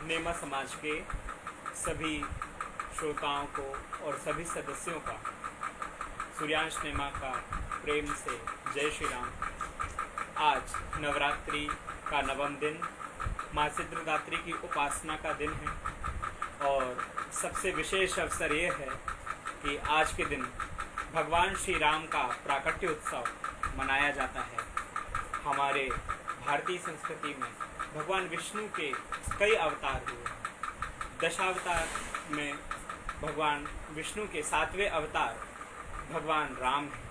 नेमा समाज के सभी श्रोताओं को और सभी सदस्यों का सूर्यांश नेमा का प्रेम से जय श्री राम। आज नवरात्रि का नवम दिन, माँ सिद्धिदात्री की उपासना का दिन है और सबसे विशेष अवसर ये है कि आज के दिन भगवान श्री राम का प्राकट्य उत्सव मनाया जाता है। हमारे भारतीय संस्कृति में भगवान विष्णु के कई अवतार हुए। दशावतार में भगवान विष्णु के 7वें अवतार भगवान राम हैं।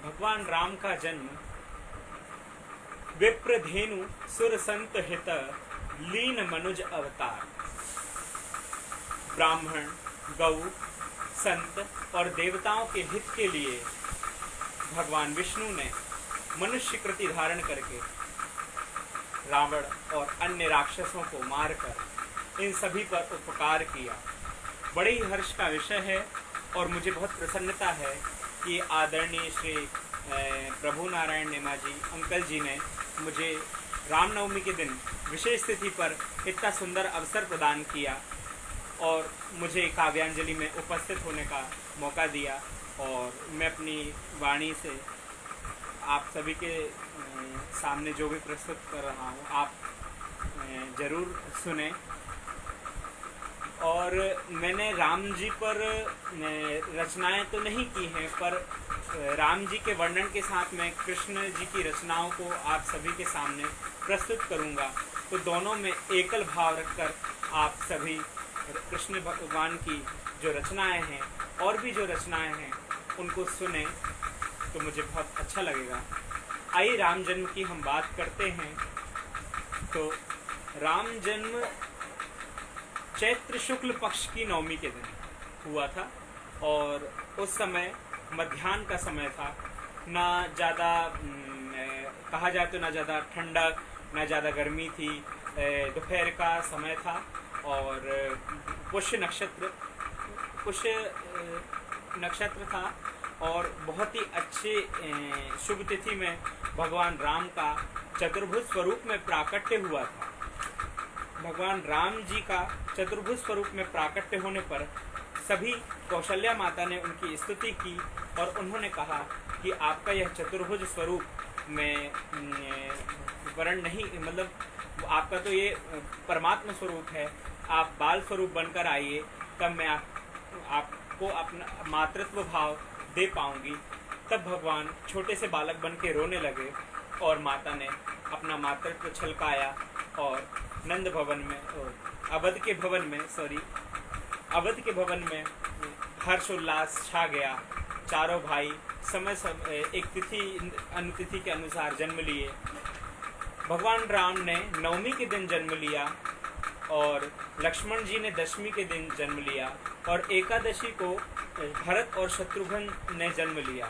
भगवान राम का जन्म विप्रधेनु सुर संत हित लीन मनुज अवतार, ब्राह्मण, गौ, संत और देवताओं के हित के लिए भगवान विष्णु ने मनुष्य कृति धारण करके रावण और अन्य राक्षसों को मारकर इन सभी पर उपकार किया। बड़े ही हर्ष का विषय है और मुझे बहुत प्रसन्नता है कि आदरणीय श्री प्रभु नारायण नेमा जी अंकल जी ने मुझे रामनवमी के दिन विशेष तिथि पर इतना सुंदर अवसर प्रदान किया और मुझे काव्यांजलि में उपस्थित होने का मौका दिया। और मैं अपनी वाणी से आप सभी के सामने जो भी प्रस्तुत कर रहा हूँ आप ज़रूर सुने। और मैंने राम जी पर रचनाएं तो नहीं की हैं, पर राम जी के वर्णन के साथ मैं कृष्ण जी की रचनाओं को आप सभी के सामने प्रस्तुत करूँगा। तो दोनों में एकल भाव रखकर आप सभी कृष्ण भगवान की जो रचनाएं हैं और भी जो रचनाएं हैं उनको सुने तो मुझे बहुत अच्छा लगेगा। आइए राम जन्म की हम बात करते हैं। तो राम जन्म चैत्र शुक्ल पक्ष की नवमी के दिन हुआ था और उस समय मध्याह्न का समय था। ना ज़्यादा कहा जाए तो ना ज़्यादा ठंडक ना ज़्यादा गर्मी थी। दोपहर का समय था और पुष्य नक्षत्र था और बहुत ही अच्छे शुभ तिथि में भगवान राम का चतुर्भुज स्वरूप में प्राकट्य हुआ था। भगवान राम जी का चतुर्भुज स्वरूप में प्राकट्य होने पर सभी कौशल्या माता ने उनकी स्तुति की और उन्होंने कहा कि आपका यह चतुर्भुज स्वरूप में वर्ण नहीं, मतलब आपका तो ये परमात्मा स्वरूप है, आप बाल स्वरूप बनकर आइए तब मैं आपको अपना मातृत्व भाव दे पाऊंगी। तब भगवान छोटे से बालक बन के रोने लगे और माता ने अपना मातृत्व छलकाया और नंद भवन में अवध के भवन में हर्षोल्लास छा गया। चारों भाई समय एक तिथि अनुतिथि के अनुसार जन्म लिए। भगवान राम ने नवमी के दिन जन्म लिया और लक्ष्मण जी ने दशमी के दिन जन्म लिया और एकादशी को भरत और शत्रुघ्न ने जन्म लिया।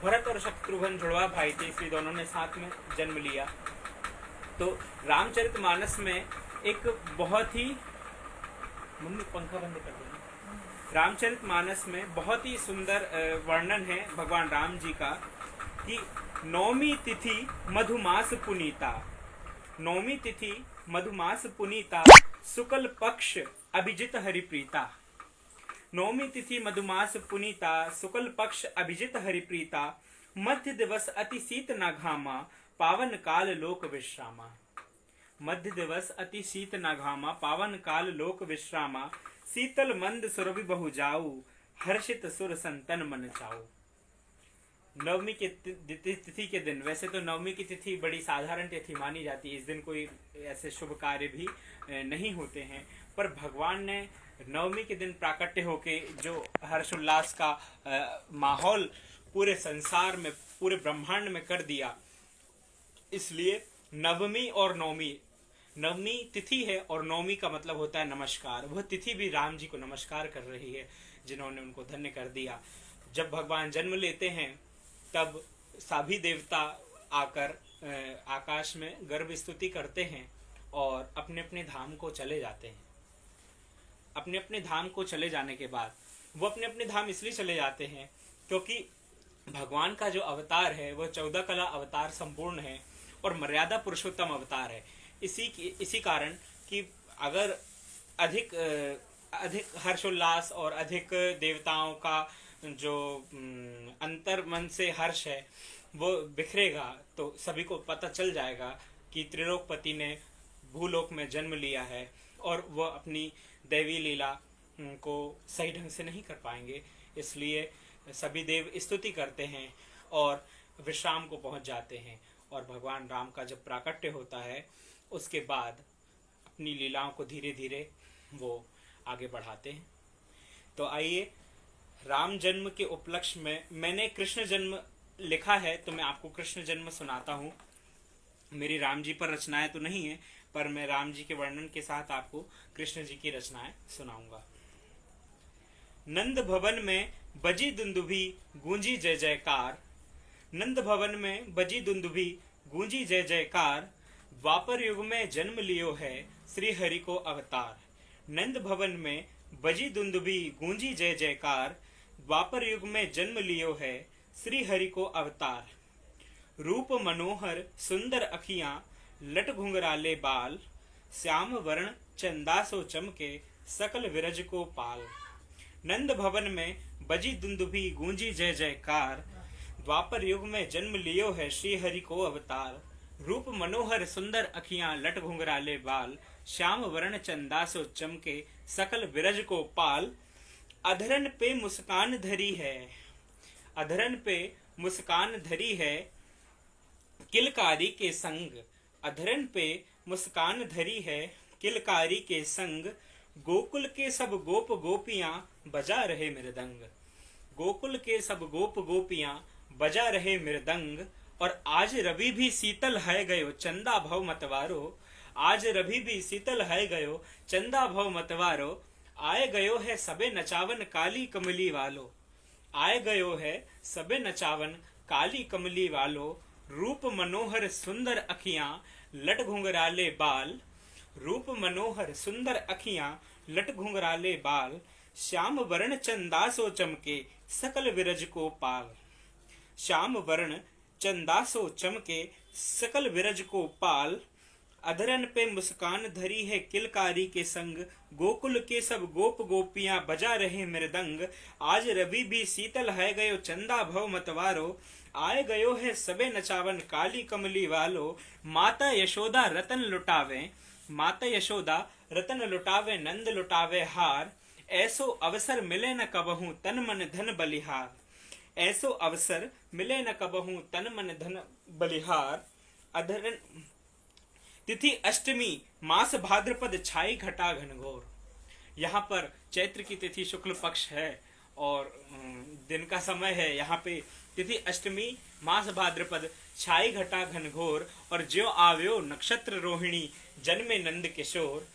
भरत और शत्रुघ्न जुड़वा भाई थे इसलिए दोनों ने साथ में जन्म लिया। तो रामचरितमानस में एक बहुत ही पंखा बंद कर देना। रामचरितमानस में बहुत ही सुंदर वर्णन है भगवान राम जी का कि नवमी तिथि मधुमास पुनीता, नवमी तिथि मधुमास पुनीता शुक्ल पक्ष अभिजित हरिप्रीता। नवमी तिथि मधुमास पुनीता शुक्ल पक्ष अभिजित हरिप्रीता, मध्य दिवस अति शीत न घामा पावन काल लोक विश्रामा। मध्य दिवस अति शीत न घामा पावन काल लोक विश्रामा, शीतल मंद सुरभि बहु जाऊ हर्षित सुर संतन मन चाऊ। नवमी के तिथि के दिन, वैसे तो नवमी की तिथि बड़ी साधारण तिथि मानी जाती है, इस दिन कोई ऐसे शुभ कार्य भी नहीं होते हैं, पर भगवान ने नवमी के दिन प्राकट्य होके जो हर्षोल्लास का माहौल पूरे संसार में पूरे ब्रह्मांड में कर दिया, इसलिए नवमी और नवमी, नवमी तिथि है और नवमी का मतलब होता है नमस्कार। वह तिथि भी राम जी को नमस्कार कर रही है जिन्होंने उनको धन्य कर दिया। जब भगवान जन्म लेते हैं तब सभी देवता आकर आकाश में गर्भ स्तुति करते हैं और अपने अपने धाम को चले जाते हैं। अपने अपने धाम को चले जाने के बाद वो अपने अपने धाम इसलिए चले जाते हैं क्योंकि भगवान का जो अवतार है वह 14 कला अवतार संपूर्ण है और मर्यादा पुरुषोत्तम अवतार है। इसी कारण कि अगर अधिक अधिक हर्षोल्लास और अधिक देवताओं का जो अंतर मन से हर्ष है वो बिखरेगा तो सभी को पता चल जाएगा कि त्रिलोकपति ने भूलोक में जन्म लिया है और वह अपनी दैवी लीला को सही ढंग से नहीं कर पाएंगे। इसलिए सभी देव स्तुति करते हैं और विश्राम को पहुंच जाते हैं। और भगवान राम का जब प्राकट्य होता है उसके बाद अपनी लीलाओं को धीरे धीरे वो आगे बढ़ाते हैं। तो आइए, राम जन्म के उपलक्ष्य में मैंने कृष्ण जन्म लिखा है तो मैं आपको कृष्ण जन्म सुनाता हूँ। मेरी राम जी पर रचनाएं तो नहीं है, पर मैं राम जी के वर्णन के साथ आपको कृष्ण जी की रचनाएं सुनाऊंगा। नंद भवन में बजी दुंदुभी गूंजी जय जयकार, नंद भवन में बजी दुंदुभी गूंजी जय जयकार, द्वापर युग में जन्म लियो है श्री हरि को अवतार। नंद भवन में बजी दुंदुभी गूंजी जय जयकार, द्वापर युग में जन्म लियो है श्री हरि को अवतार। रूप मनोहर सुंदर अखियां लट घुंघराले बाल, श्याम वर्ण चंदासो चमके सकल विरज को पाल। नंद भवन में बजी दुंदुभी गूंजी जय जयकार, द्वापर युग में जन्म लियो है श्री हरि को अवतार। रूप मनोहर सुंदर अखियां लट घुंघराले बाल, श्याम वर्ण चंदासो चमके सकल विरज को पाल। अधरन पे मुस्कान धरी है, अधरन पे मुस्कान धरी है किलकारी के संग, अधरन पे मुस्कान धरी है किलकारी के संग। गोकुल के सब गोप गोपियां बजा रहे मृदंग, गोकुल के सब गोप गोपियां बजा रहे मृदंग। और आज रवि भी शीतल है गयो चंदा भव मतवारो, आज रवि भी शीतल है गयो चंदा भव मतवारो। आए गयो है सबे नचावन काली कमली वालो, आए गयो है सबे नचावन काली कमली वालो। रूप मनोहर सुंदर अखियां लट घुंघराले बाल, रूप मनोहर सुंदर अखियां लट घुंघराले बाल। श्याम वर्ण चंदासो चमके सकल विरज को पाल, श्याम वर्ण चंदासो चमके सकल विरज को पाल। अधरन पे मुस्कान धरी है किलकारी के संग, गोकुल के सब गोप गोपियां बजा रहे मृदंग। आज रवि भी शीतल है गयो चंदा भव मतवारो, आए गयो है सबे नचावन काली कमली वालो। माता यशोदा रतन लुटावे, माता यशोदा रतन लुटावे नंद लुटावे हार। ऐसो अवसर मिले न कबहू तन मन धन बलिहार, ऐसो अवसर मिले न कबहू तन मन धन बलिहार। अधरन तिथि अष्टमी मास भाद्रपद छाई घटा घनघोर। यहाँ पर चैत्र की तिथि शुक्ल पक्ष है और दिन का समय है। यहाँ पे तिथि अष्टमी मास भाद्रपद छाई घटा घनघोर। और ज्यो आव्यो नक्षत्र रोहिणी जन्मे नंद किशोर,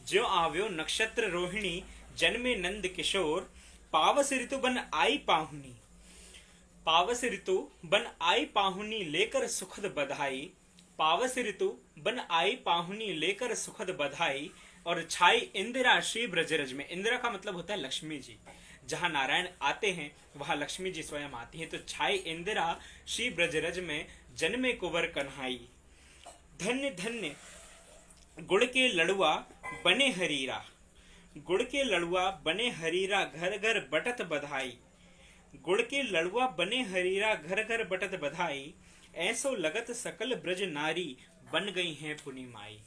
ज्यो आव्यो नक्षत्र रोहिणी जन्मे नंद किशोर। पावस ऋतु बन आई पाहुनी, पावस ऋतु बन आई पाहुनी लेकर सुखद बधाई, पावस ऋतु बन आई पाहुनी लेकर सुखद बधाई। और छाई इंदिरा श्री ब्रजरज में, इंदिरा का मतलब होता है लक्ष्मी जी, जहां नारायण आते हैं वहां लक्ष्मी जी स्वयं आती हैं। तो छाई इंदिरा श्री ब्रजरज में जन्मे कुंवर कन्हाई। धन्य धन्य गुड़ के लड़ुआ बने हरीरा, गुड़ के लड़ुआ बने हरीरा घर घर बटत बधाई, गुड़ के लड़ुआ बने हरीरा घर घर बटत बधाई। ऐसो लगत सकल ब्रज नारी बन गई हैं पुनी माई,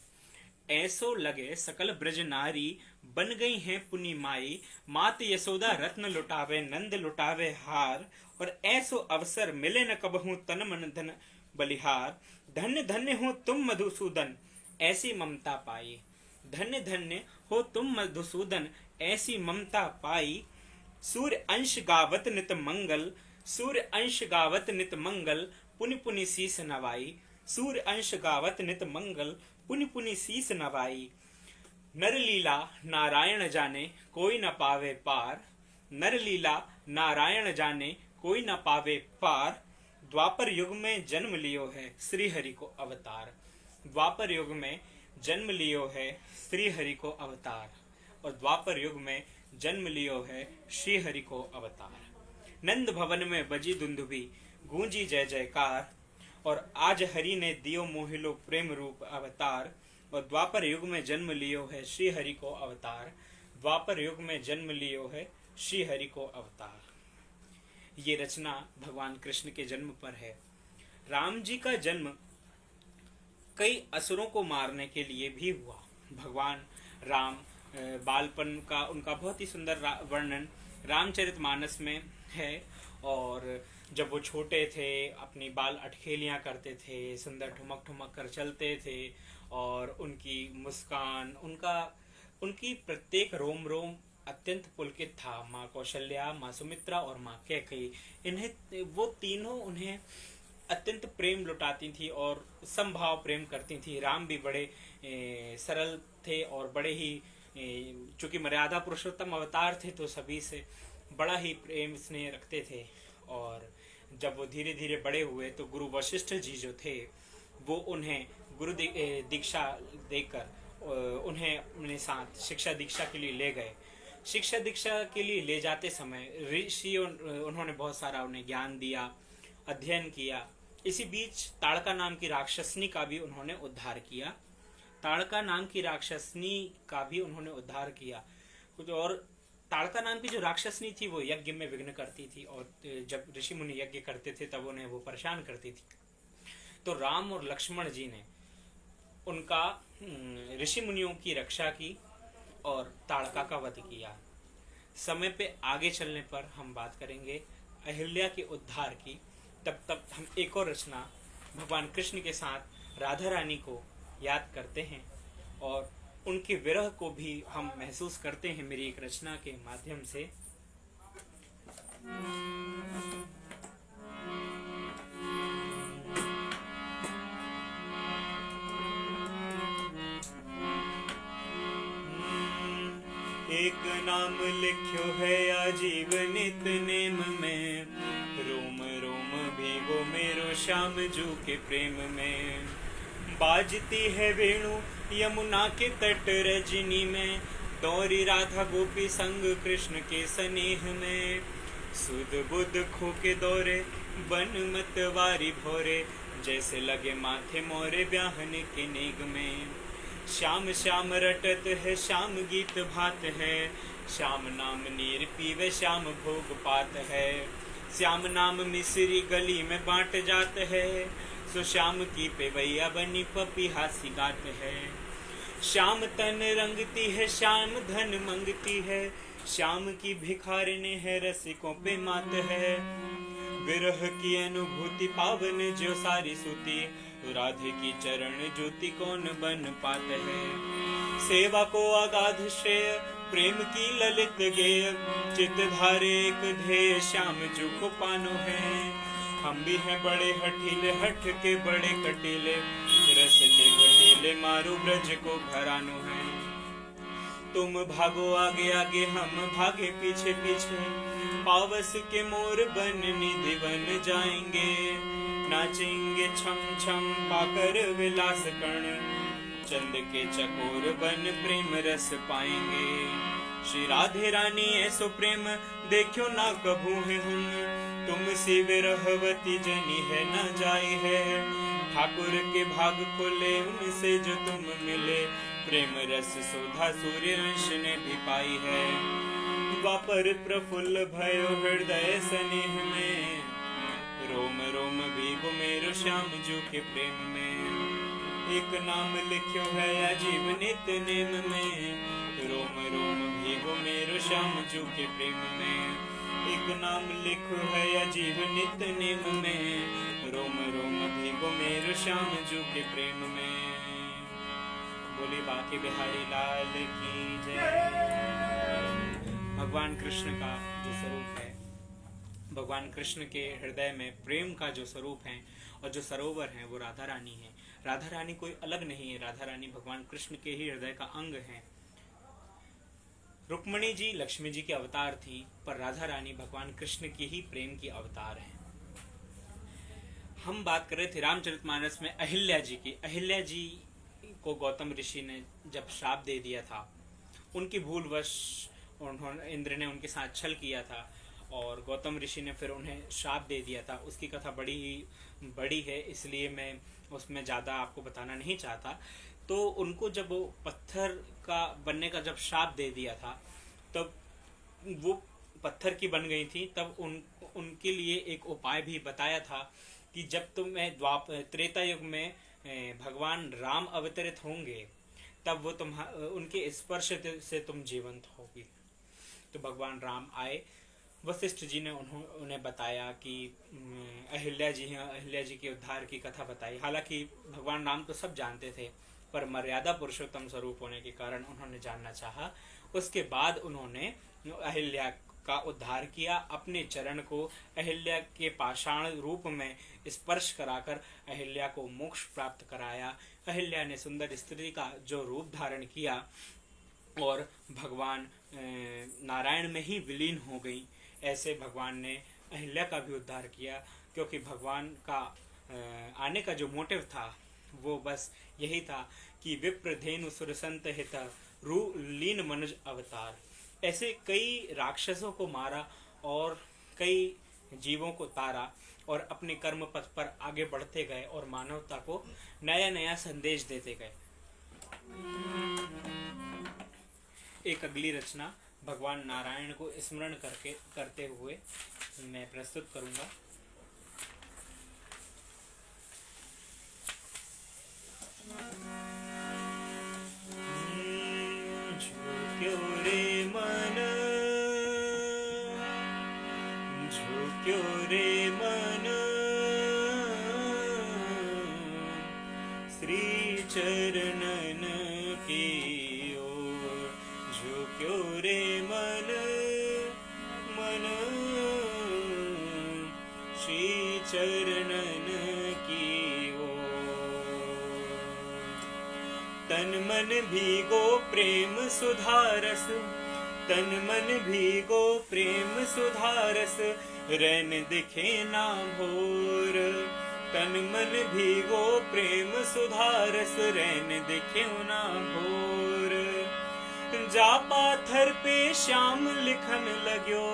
ऐसो लगे सकल ब्रज नारी बन गई हैं पुनी माई। मात यशोदा रत्न लुटावे नंद लुटावे हार, और ऐसो अवसर मिले न कबहू तन मन धन बलिहार। धन्य धन्य हो तुम मधुसूदन ऐसी ममता पाई, धन्य धन्य हो तुम मधुसूदन ऐसी ममता पाई। सूर्य अंश गावत नित मंगल, सूर्य अंश गावत नित मंगल पुनि पुनि शीस नवाई, सूर्य अंश गावत नित मंगल पुनि पुनि शीस नवाई। नर लीला नारायण जाने कोई न पावे पार, नर लीला नारायण जाने कोई न पावे पार। द्वापर युग में जन्म लियो है श्री हरि को अवतार, द्वापर युग में जन्म लियो है श्री हरि को अवतार, और द्वापर युग में जन्म लियो है श्री हरि को अवतार। नंद भवन में बजी दुंदुभी गूंजी जय जयकार, और आज हरि ने दियो मोहिलो प्रेम रूप अवतार। और द्वापर युग में जन्म लियो है श्री हरि को अवतार। द्वापर युग में जन्म लियो है श्री हरि को अवतार। ये रचना भगवान कृष्ण के जन्म पर है। राम जी का जन्म कई असुरों को मारने के लिए भी हुआ। भगवान राम बालपन का उनका बहुत ही सुंदर वर्णन रामचरितमानस में है। और जब वो छोटे थे अपनी बाल अटखेलियाँ करते थे, सुंदर ठुमक ठुमक कर चलते थे, और उनकी मुस्कान, उनकी प्रत्येक रोम रोम अत्यंत पुलकित था। माँ कौशल्या, माँ सुमित्रा और माँ कैकेयी, इन्हें वो तीनों उन्हें अत्यंत प्रेम लुटाती थी और समभाव प्रेम करती थी। राम भी बड़े सरल थे और बड़े ही चूंकि मर्यादा पुरुषोत्तम अवतार थे तो सभी से बड़ा ही प्रेम स्नेह रखते थे। और जब वो धीरे धीरे बड़े हुए तो गुरु वशिष्ठ जी जो थे वो उन्हें गुरु दीक्षा देकर उन्हें अपने साथ शिक्षा दीक्षा के लिए ले गए। शिक्षा दीक्षा के लिए ले जाते समय ऋषि उन्होंने बहुत सारा उन्हें ज्ञान दिया, अध्ययन किया। इसी बीच ताड़का नाम की राक्षसनी का भी उन्होंने उद्धार किया। ताड़का नाम की राक्षसनी का भी उन्होंने उद्धार किया। कुछ और ताड़का नाम की जो राक्षसनी थी वो यज्ञ में विघ्न करती थी और जब ऋषि मुनि यज्ञ करते थे तब उन्हें वो परेशान करती थी। तो राम और लक्ष्मण जी ने उनका ऋषि मुनियों की रक्षा की और ताड़का का वध किया। समय पे आगे चलने पर हम बात करेंगे अहिल्या के उद्धार की। तब तक हम एक और रचना भगवान कृष्ण के साथ राधा रानी को याद करते हैं और उनके विरह को भी हम महसूस करते हैं मेरी एक रचना के माध्यम से। एक नाम लिख्यो है आजीव नित नेम में, रोम रोम भीगो मेरो श्याम जू के प्रेम में। बाजती है वेणु यमुना के तट रजनी में, दौरी राधा गोपी संग कृष्ण के स्नेह में। सुध बुध खो के दौरे बन मतवारी भोरे, जैसे लगे माथे मोरे ब्याहन के नेग में। श्याम श्याम रटत है श्याम गीत भात है, श्याम नाम नीर पीवे श्याम भोग पात है। श्याम नाम मिसरी गली में बांट जात है, सो श्याम की पेवैया बनी पपीहासी गात है। श्याम तन रंगती है श्याम धन मंगती है, श्याम की भिखारिणी है रसिकों पे मात है। विरह की अनुभूति पावन जो सारी सूती, राधे की चरण ज्योति कौन बन पात है। सेवा को अगाध श्रेय प्रेम की ललित गेय, चित धारे एक ध्येय श्याम जो को पानो है। हम भी हैं बड़े हठीले हठ के बड़े कटीले, रस के घटीले मारू ब्रज को घरानो है। तुम भागो आगे आगे हम भागे पीछे पीछे, पावस के मोर बन निधि बन जाएंगे। नाचेंगे छम छम पाकर विलास कण, चंद के चकोर बन प्रेम रस पाएंगे। श्री राधे रानी ऐसो प्रेम देखो ना कभू है हम, तुम सी विरहवती जनी है न जाई है। ठाकुर के भाग खोले उनसे जो तुम मिले, प्रेम रस सुधा सूर्य वंश ने भी पाई है। द्वापर प्रफुल्ल भयो हृदय स्नेह में, रोम रोम भीगो मेरो श्याम जू के प्रेम में। एक नाम लिख्यो है अजीब नित नेम में, रोम रोम भीगो मेरो श्याम जू के प्रेम में। एक नाम लिखो है अजीब नित नेम में, रोम रोम भीगो मेरो श्याम जू के प्रेम में। बोली बाकी बिहारी लाल की जय। भगवान कृष्ण का जो स्वरूप है, भगवान कृष्ण के हृदय में प्रेम का जो स्वरूप है और जो सरोवर है वो राधा रानी है। राधा रानी कोई अलग नहीं है, राधा रानी भगवान कृष्ण के ही हृदय का अंग है। रुक्मिणी जी लक्ष्मी जी के अवतार थी, पर राधा रानी भगवान कृष्ण की ही प्रेम की अवतार है। हम बात कर रहे थे रामचरितमानस में अहिल्या जी की। अहिल्या जी को गौतम ऋषि ने जब श्राप दे दिया था, उनकी भूलवश उन्होंने इंद्र ने उनके साथ छल किया था और गौतम ऋषि ने फिर उन्हें श्राप दे दिया था। उसकी कथा बड़ी ही बड़ी है, इसलिए मैं उसमें ज़्यादा आपको बताना नहीं चाहता। तो उनको जब वो पत्थर का बनने का जब श्राप दे दिया था, तब वो पत्थर की बन गई थी। तब उनके लिए एक उपाय भी बताया था कि जब तुम्हें त्रेता युग में भगवान राम अवतरित होंगे, तब वो उनके स्पर्श से तुम जीवंत होगी। तो भगवान राम आए। वशिष्ठ जी ने उन्हें बताया कि अहिल्या जी हैं, अहिल्या जी के उद्धार की कथा बताई। हालांकि भगवान राम तो सब जानते थे, पर मर्यादा पुरुषोत्तम स्वरूप होने के कारण उन्होंने जानना चाहा। उसके बाद उन्होंने अहिल्या का उद्धार किया, अपने चरण को अहिल्या के पाषाण रूप में स्पर्श कराकर अहिल्या को मोक्ष प्राप्त कराया। अहिल्या ने सुंदर स्त्री का जो रूप धारण किया और भगवान नारायण में ही विलीन हो गई। ऐसे भगवान ने अहिल्या का भी उद्धार किया, क्योंकि भगवान का आने का जो मोटिव था वो बस यही था कि विप्र धेनु सुरसंत हित रू लीन मनुज अवतार। ऐसे कई राक्षसों को मारा और कई जीवों को तारा और अपने कर्म पथ पर आगे बढ़ते गए और मानवता को नया नया संदेश देते गए। एक अगली रचना भगवान नारायण को स्मरण करते हुए मैं प्रस्तुत करूंगा। झुक्यो रे मन, झुक्यो रे मन, श्री चरणन की ओर। झुक्यो रे मन, मन श्री चरणन की ओर। तन मन भीगो प्रेम सुधारस, तन मन भीगो प्रेम सुधारस, रैन दिखे ना भोर। तन मन भीगो प्रेम सुधारस, रैन दिखे ना भोर। जा पाथर पे श्याम लिखन लग्यो,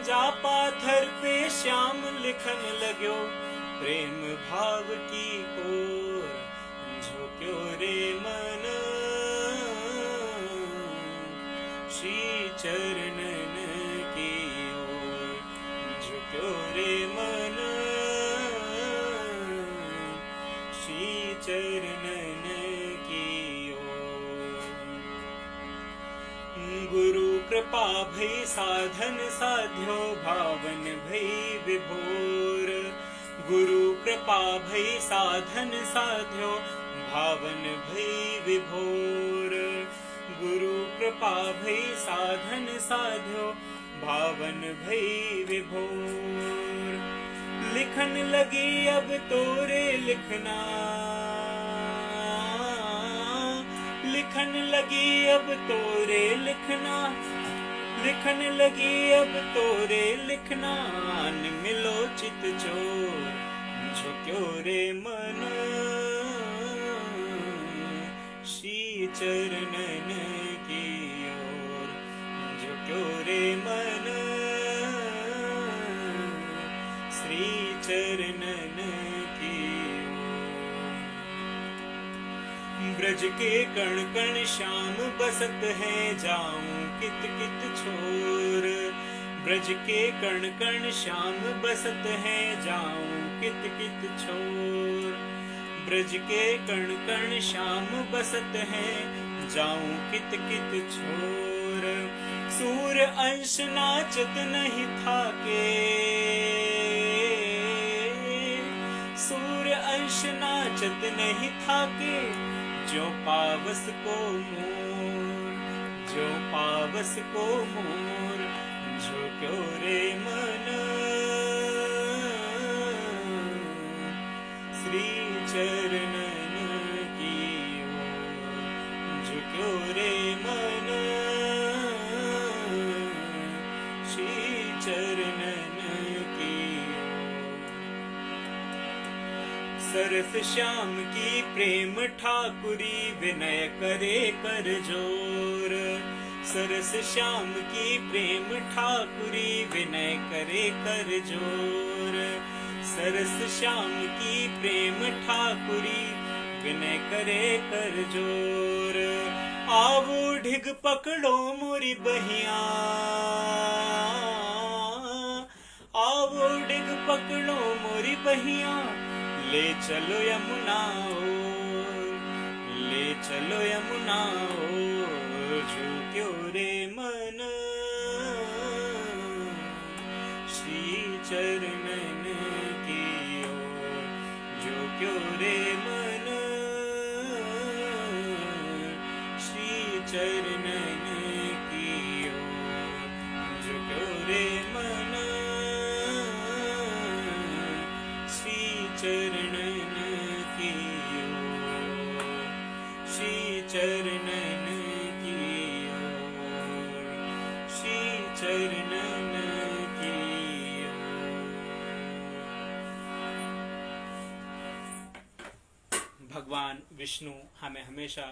जा पाथर पे श्याम लिखन लग्यो, प्रेम भाव की ओर। झुक्यो रे मन, श्री चरणन की ओर। झुक्यो रे मन, श्री चरणन की ओर। गुरु कृपा भई साधन साध्यो, भावन भई विभोर। गुरु कृपा भई साधन साध्यो, भावन भई विभोर। गुरु कृपा भई साधन साध्यो, भावन भई विभोर। लिखन लगी अब तोरे लिखना, लिखन लगी अब तोरे लिखना, लिखन लगी अब तोरे लिखना, न मिलो चित चोर। झुक्यो रे मन, श्री चरणन की ओर। झुक्यो रे मन, श्री चरणन की ओर। ब्रज के कण कण श्याम बसत है, जाऊं कित कित छोर। ब्रज के कण कण श्याम बसत है, जाऊं कित कित छोर। ब्रज के कण कण श्याम बसत है, जाऊं कित कित छोर। सूर अंश नाचत नहीं थाके, सूर अंश नाचत नहीं थाके, जो पावस को मोर, जो पावस को मोर। झुक्यो रे मन, श्री चरणन की ओर। झुक्यो रे मन, श्री चरणन की ओर। सरस श्याम की प्रेम ठाकुरी, विनय करे कर जोर। सरस श्याम की प्रेम ठाकुरी, विनय करे कर जोर। सरस श्याम की प्रेम ठाकुरी, विनय करे कर जोर। आवो ढिग पकड़ो मोरी बहिया, आवो ढिग पकड़ो मोरी बहिया, ले चलो यमुना ओर, ले चलो यमुना ओर। झुक्यो रे मन श्री चरणन की ओर, झुक्यो रे मन श्री चरणन की ओर, झुक्यो रे मन श्री चरणन की ओर, श्री चरणन की ओर, श्री चरणन की ओर। भगवान विष्णु हमें हमेशा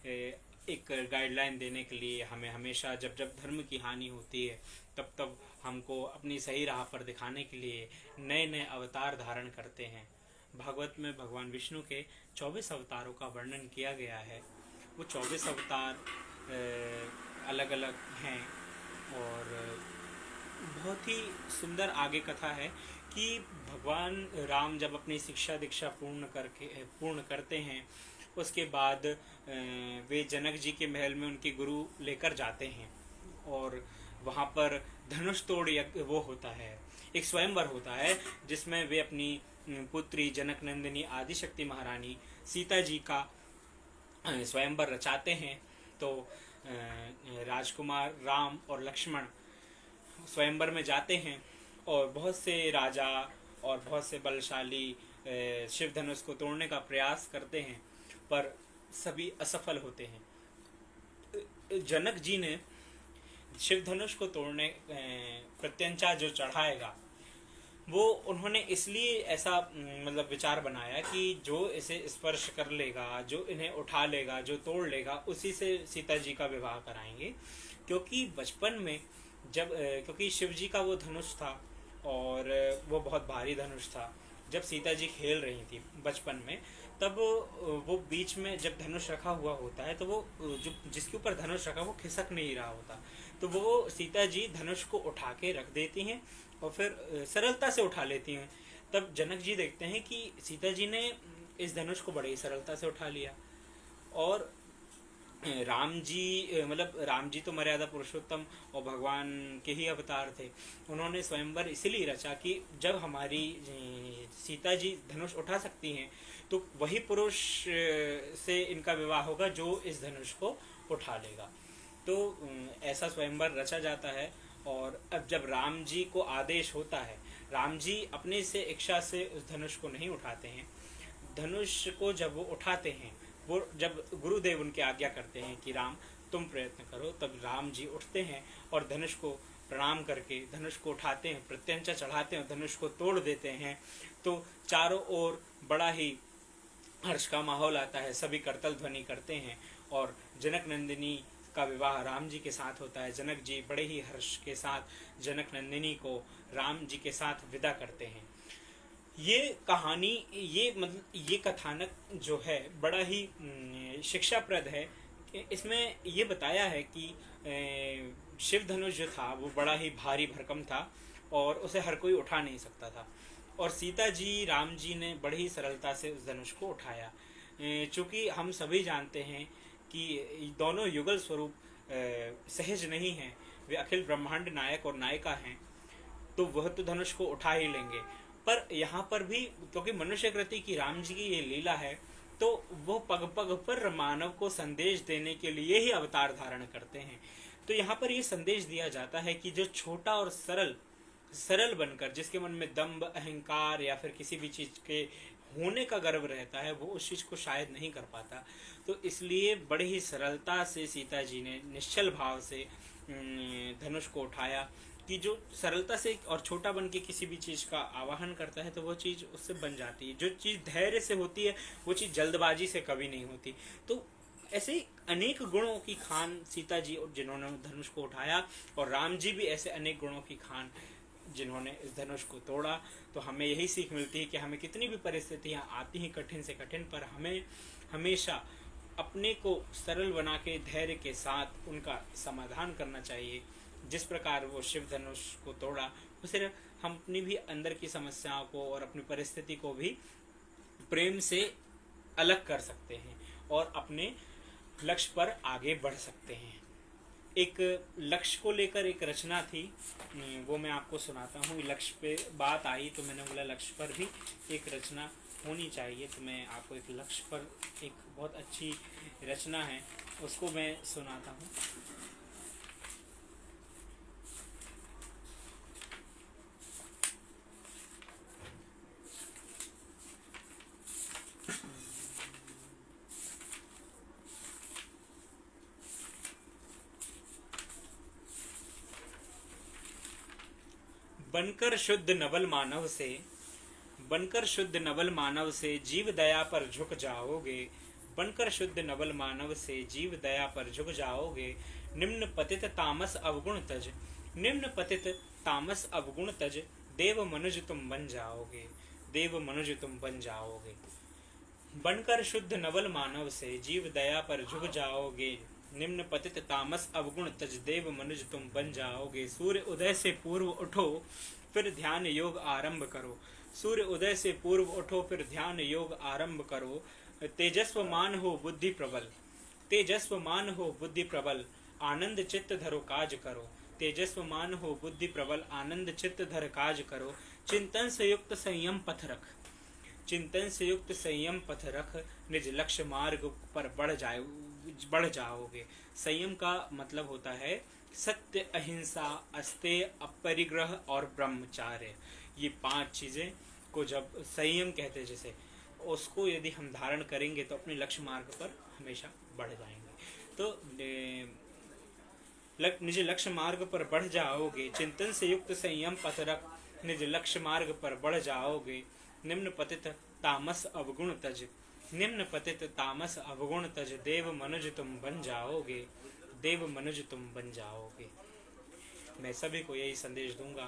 एक गाइडलाइन देने के लिए, हमें हमेशा जब जब धर्म की हानि होती है तब तब हमको अपनी सही राह पर दिखाने के लिए नए नए अवतार धारण करते हैं। भागवत में भगवान विष्णु के 24 अवतारों का वर्णन किया गया है। वो 24 अवतार अलग अलग हैं और बहुत ही सुंदर आगे कथा है कि भगवान राम जब अपनी शिक्षा दीक्षा पूर्ण करते हैं, उसके बाद वे जनक जी के महल में उनके गुरु लेकर जाते हैं और वहाँ पर धनुष तोड़ वो होता है, एक स्वयंवर होता है जिसमें वे अपनी पुत्री जनक नंदिनी आदिशक्ति महारानी सीता जी का स्वयंवर रचाते हैं। तो राजकुमार राम और लक्ष्मण स्वयंवर में जाते हैं और बहुत से राजा और बहुत से बलशाली शिव धनुष को तोड़ने का प्रयास करते हैं, पर सभी असफल होते हैं। जनक जी ने शिव धनुष को तोड़ने प्रत्यंचा जो चढ़ाएगा वो उन्होंने इसलिए ऐसा मतलब विचार बनाया कि जो इसे स्पर्श कर लेगा, जो इन्हें उठा लेगा, जो तोड़ लेगा, उसी से सीता जी का विवाह कराएंगे। क्योंकि बचपन में क्योंकि शिव जी का वो धनुष था और वो बहुत भारी धनुष था। जब सीता जी खेल रही थी बचपन में, तब वो बीच में जब धनुष रखा हुआ होता है तो वो जो जिसके ऊपर धनुष रखा वो खिसक नहीं रहा होता, तो वो सीता जी धनुष को उठा के रख देती हैं और फिर सरलता से उठा लेती हैं। तब जनक जी देखते हैं कि सीता जी ने इस धनुष को बड़ी सरलता से उठा लिया। और राम जी तो मर्यादा पुरुषोत्तम और भगवान के ही अवतार थे। उन्होंने स्वयंवर इसलिए रचा कि जब हमारी सीता जी धनुष उठा सकती हैं तो वही पुरुष से इनका विवाह होगा जो इस धनुष को उठा लेगा। तो ऐसा स्वयंवर रचा जाता है। और अब जब राम जी को आदेश होता है, राम जी अपने से इच्छा से उस धनुष को नहीं उठाते हैं। धनुष को जब वो उठाते हैं, वो जब गुरुदेव उनके आज्ञा करते हैं कि राम तुम प्रयत्न करो, तब राम जी उठते हैं और धनुष को प्रणाम करके धनुष को उठाते हैं, प्रत्यंचा चढ़ाते हैं, धनुष को तोड़ देते हैं। तो चारों ओर बड़ा ही हर्ष का माहौल आता है, सभी करतल ध्वनि करते हैं और जनक नंदिनी का विवाह राम जी के साथ होता है। जनक जी बड़े ही हर्ष के साथ जनक नंदिनी को राम जी के साथ विदा करते हैं। ये कहानी, ये कथानक जो है बड़ा ही शिक्षाप्रद है। इसमें ये बताया है कि शिव धनुष जो था वो बड़ा ही भारी भरकम था और उसे हर कोई उठा नहीं सकता था, और सीता जी राम जी ने बड़ी ही सरलता से उस धनुष को उठाया। चूँकि हम सभी जानते हैं कि दोनों युगल स्वरूप सहज नहीं हैं, वे अखिल ब्रह्मांड नायक और नायिका हैं, तो वह तो धनुष को उठा ही लेंगे। पर यहाँ पर भी क्योंकि मनुष्य कृति की राम जी की ये लीला है, तो वो पग पग पर मानव को संदेश देने के लिए ही अवतार धारण करते हैं। तो यहाँ पर ये संदेश दिया जाता है कि जो छोटा और सरल बनकर, जिसके मन में दंभ, अहंकार या फिर किसी भी चीज के होने का गर्व रहता है, वो उस चीज को शायद नहीं कर पाता। तो इसलिए बड़ी ही सरलता से सीता जी ने निश्चल भाव से धनुष को उठाया कि जो सरलता से और छोटा बन के किसी भी चीज का आवाहन करता है तो वो चीज उससे बन जाती है। जो चीज धैर्य से होती है वो चीज जल्दबाजी से कभी नहीं होती। तो ऐसे अनेक गुणों की खान सीता जी जिन्होंने धनुष को उठाया, और राम जी भी ऐसे अनेक गुणों की खान जिन्होंने इस धनुष को तोड़ा। तो हमें यही सीख मिलती है कि हमें कितनी भी परिस्थितियाँ आती हैं कठिन से कठिन, पर हमें हमेशा अपने को सरल बना के धैर्य के साथ उनका समाधान करना चाहिए। जिस प्रकार वो शिव धनुष को तोड़ा, उसे हम अपनी भी अंदर की समस्याओं को और अपनी परिस्थिति को भी प्रेम से अलग कर सकते हैं और अपने लक्ष्य पर आगे बढ़ सकते हैं। एक लक्ष्य को लेकर एक रचना थी, वो मैं आपको सुनाता हूँ। लक्ष्य पे बात आई तो मैंने बोला लक्ष्य पर भी एक रचना होनी चाहिए, तो मैं आपको एक लक्ष्य पर एक बहुत अच्छी रचना है उसको मैं सुनाता हूँ। बनकर शुद्ध नवल मानव से, बनकर शुद्ध नवल मानव से जीव दया पर झुक जाओगे। बनकर शुद्ध नवल मानव से जीव दया पर झुक जाओगे। निम्न पतित तामस अवगुण तज, निम्न पतित तामस अवगुण तज, देव मनुज तुम बन जाओगे, देव मनुज तुम बन जाओगे। बनकर शुद्ध नवल मानव से जीव दया पर झुक जाओगे। निम्न पतित तामस अवगुण तज, देव मनुज तुम बन जाओगे। सूर्य उदय से पूर्व उठो फिर ध्यान योग आरंभ करो। सूर्य उदय से पूर्व उठो फिर ध्यान योग आरंभ करो। तेजस्वमान हो बुद्धि प्रबल, तेजस्वमान हो बुद्धि प्रबल, आनंद चित्त धरो काज करो। तेजस्वमान हो बुद्धि प्रबल, आनंद चित्त धर काज करो। चिंतन से युक्त संयम पथ रख, चिंतन से युक्त संयम पथ रख, निज लक्ष्य मार्ग पर बढ़ जाओगे। संयम का मतलब होता है सत्य, अहिंसा, अस्तेय, अपरिग्रह और ब्रह्मचार्य। ये 5 चीजें को जब संयम कहते हैं, जैसे उसको यदि हम धारण करेंगे तो अपने लक्ष्य मार्ग पर हमेशा बढ़ जाएंगे। तो निज लक्ष्य मार्ग पर बढ़ जाओगे। चिंतन से युक्त संयम पथ रख, निज लक्ष्य मार्ग पर बढ़ जाओगे। निम्न पतित तामस अवगुण तज, निम्न पतित तामस अवगुण तज, देव मनुज तुम बन जाओगे, देव मनुज तुम बन जाओगे। मैं सभी को यही संदेश दूंगा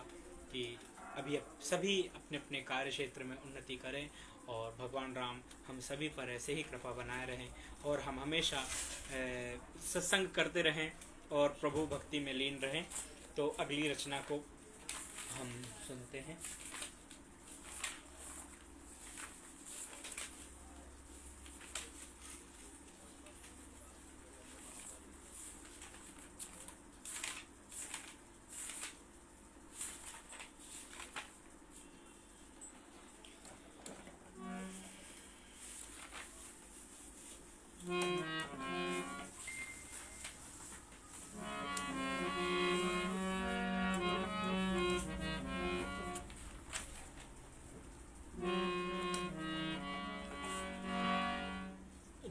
कि अभी सभी अपने अपने कार्य क्षेत्र में उन्नति करें और भगवान राम हम सभी पर ऐसे ही कृपा बनाए रहें और हम हमेशा सत्संग करते रहें और प्रभु भक्ति में लीन रहें। तो अगली रचना को हम सुनते हैं।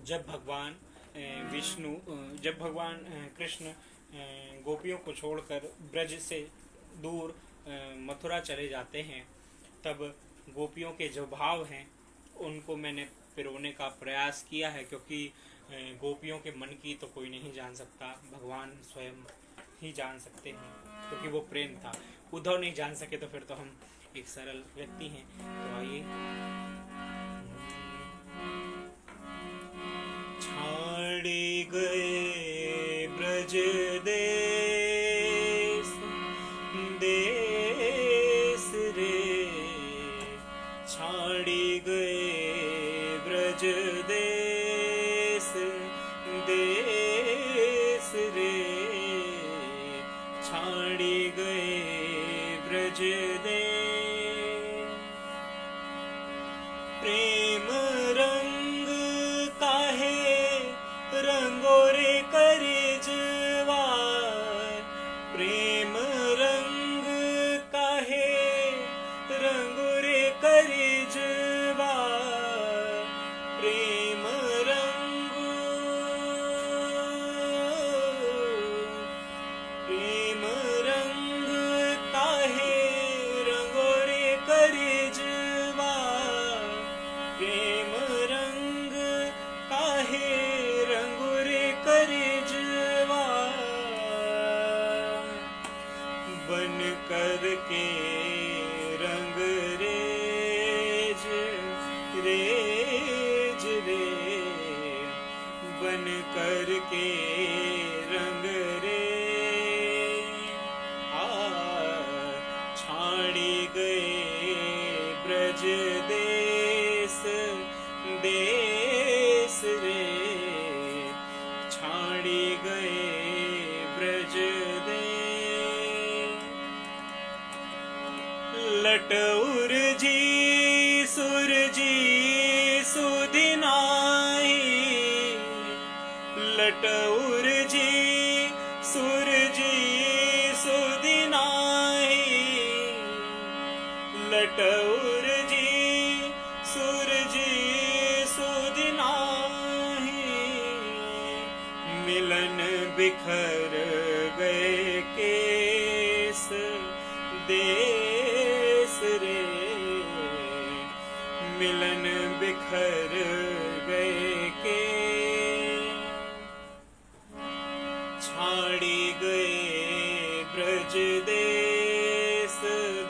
जब भगवान विष्णु, जब भगवान कृष्ण गोपियों को छोड़कर ब्रज से दूर मथुरा चले जाते हैं, तब गोपियों के जो भाव हैं उनको मैंने पिरोने का प्रयास किया है, क्योंकि गोपियों के मन की तो कोई नहीं जान सकता, भगवान स्वयं ही जान सकते हैं, क्योंकि वो प्रेम था। उद्धव नहीं जान सके तो फिर तो हम एक सरल व्यक्ति हैं। तो आइए। छाड़ी गए ब्रज देश, देश रे, छाड़ी गए ब्रज देश, देश रे, छाड़ी गए ब्रज देश। प्रेम रंग काहे रंगोरे करजवार, प्रेम रंग काहे रंगोरे करजवार, प्रेम रंग, प्रेम रंग बन करके रंग रे छाड़ी गए ब्रज देश देश रे छाड़ी गए ब्रज देश लटउर जी सुरजी सुदिनाई लटउर जी सुरजी सुदिनाई लटउर जी सुरजी सुदिनाही मिलन बिखर गए केस देश रे मिलन बिखर गए के छाड़ी गए ब्रज देश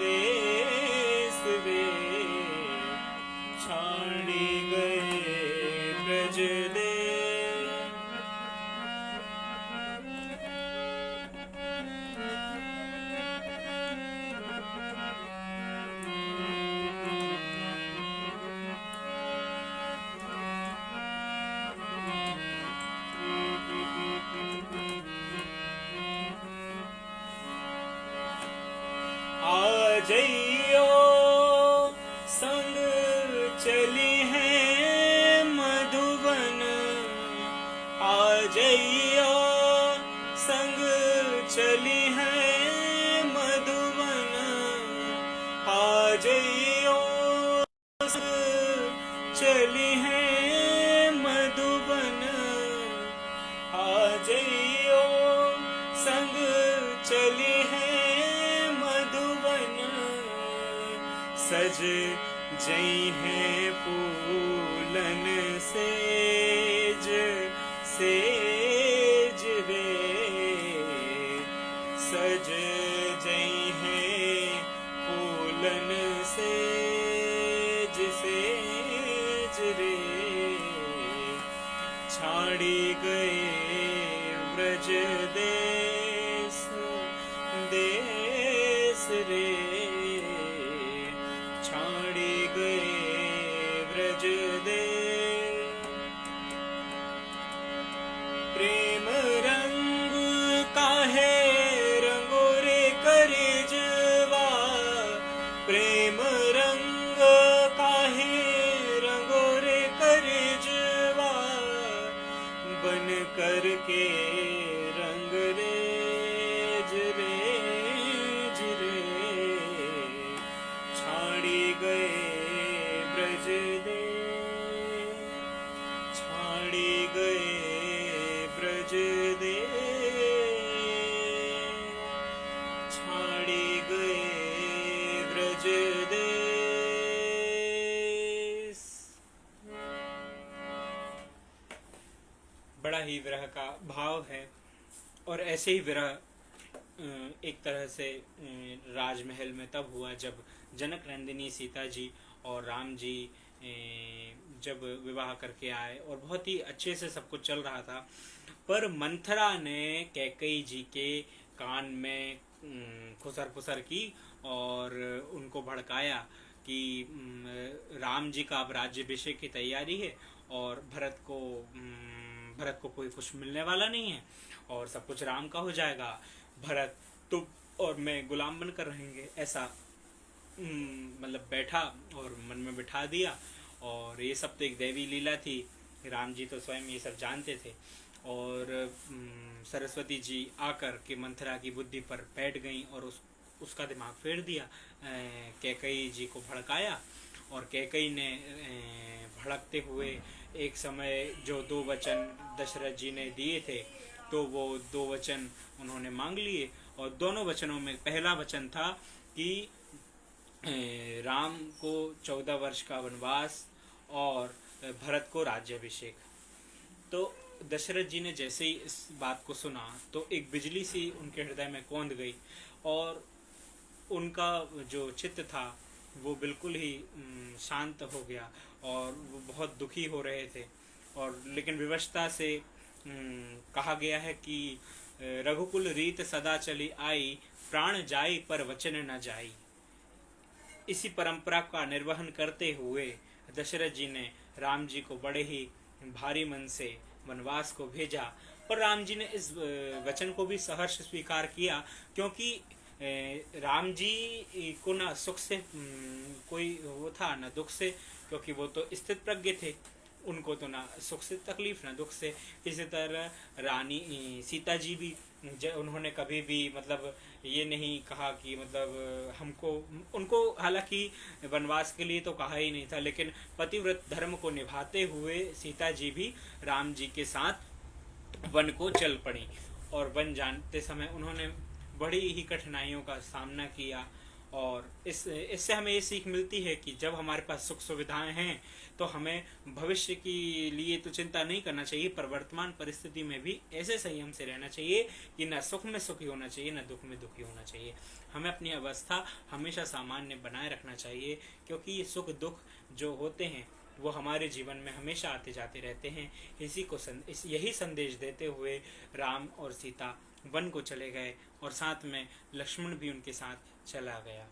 देश रे छाड़ी गए ब्रज देश आ जइयो संग चली है मधुबन आ जइयो संग चली है मधुबन आ जइयो संग चली है मधुबन आ जइयो संग चली है सज जई है फूलन सेज सेज रे सज जई है फूलन सेज सेज रे छाड़ी गए ब्रज देश देश रे छाड़ी गए ब्रज दे प्रेम रंग काहे रंगो रे करजवा प्रेम रंग काहे रंगो रे करजवा बन करके रंग रे गए ब्रज दे छाड़ी गए ब्रज दे छाड़ी गए ब्रज दे बड़ा ही विरह का भाव है और ऐसे ही विरह एक तरह से राजमहल में तब हुआ जब जनक नंदिनी सीता जी और राम जी जब विवाह करके आए और बहुत ही अच्छे से सब कुछ चल रहा था पर मंथरा ने कैकेयी जी के कान में खुसर फुसर की और उनको भड़काया कि राम जी का अब राज्याभिषेक की तैयारी है और भरत को कोई कुछ मिलने वाला नहीं है और सब कुछ राम का हो जाएगा भरत तुम और मैं गुलाम बनकर रहेंगे ऐसा मतलब बैठा और मन में बिठा दिया और ये सब तो एक दैवी लीला थी राम जी तो स्वयं ये सब जानते थे और सरस्वती जी आकर के मंथरा की बुद्धि पर बैठ गई और उसका दिमाग फेर दिया कैकेयी जी को भड़काया और कैकेयी ने भड़कते हुए एक समय जो 2 वचन दशरथ जी ने दिए थे तो वो 2 वचन उन्होंने मांग लिए और दोनों वचनों में पहला वचन था कि राम को 14 वर्ष का वनवास और भरत को राज्याभिषेक। तो दशरथ जी ने जैसे ही इस बात को सुना तो एक बिजली सी उनके हृदय में कौंध गई और उनका जो चित्त था वो बिल्कुल ही शांत हो गया और वो बहुत दुखी हो रहे थे और लेकिन विवशता से कहा गया है कि रघुकुल रीत सदा चली आई, प्राण जाई पर वचन न जाई। इसी परंपरा का निर्वहन करते हुए दशरथ जी ने राम जी को बड़े ही भारी मन से वनवास को भेजा, पर राम जी ने इस वचन को भी सहर्ष स्वीकार किया, क्योंकि राम जी को ना सुख से कोई वो था ना दुख से, क्योंकि वो तो स्थित प्रज्ञ थे, उनको तो ना सुख से तकलीफ ना दुख से। इसी तरह रानी सीता जी भी उन्होंने कभी भी मतलब ये नहीं कहा कि मतलब हमको, उनको हालांकि वनवास के लिए तो कहा ही नहीं था, लेकिन पतिव्रत धर्म को निभाते हुए सीता जी भी राम जी के साथ वन को चल पड़ी। और वन जानते समय उन्होंने बड़ी ही कठिनाइयों का सामना किया। और इससे हमें ये सीख मिलती है कि जब हमारे पास सुख सुविधाएं हैं तो हमें भविष्य के लिए तो चिंता नहीं करना चाहिए, पर वर्तमान परिस्थिति में भी ऐसे संयम से रहना चाहिए कि न सुख में सुखी होना चाहिए, न दुख में दुखी होना चाहिए। हमें अपनी अवस्था हमेशा सामान्य बनाए रखना चाहिए, क्योंकि ये सुख दुख जो होते हैं वो हमारे जीवन में हमेशा आते जाते रहते हैं। यही संदेश देते हुए राम और सीता वन को चले गए, और साथ में लक्ष्मण भी उनके साथ चला गया।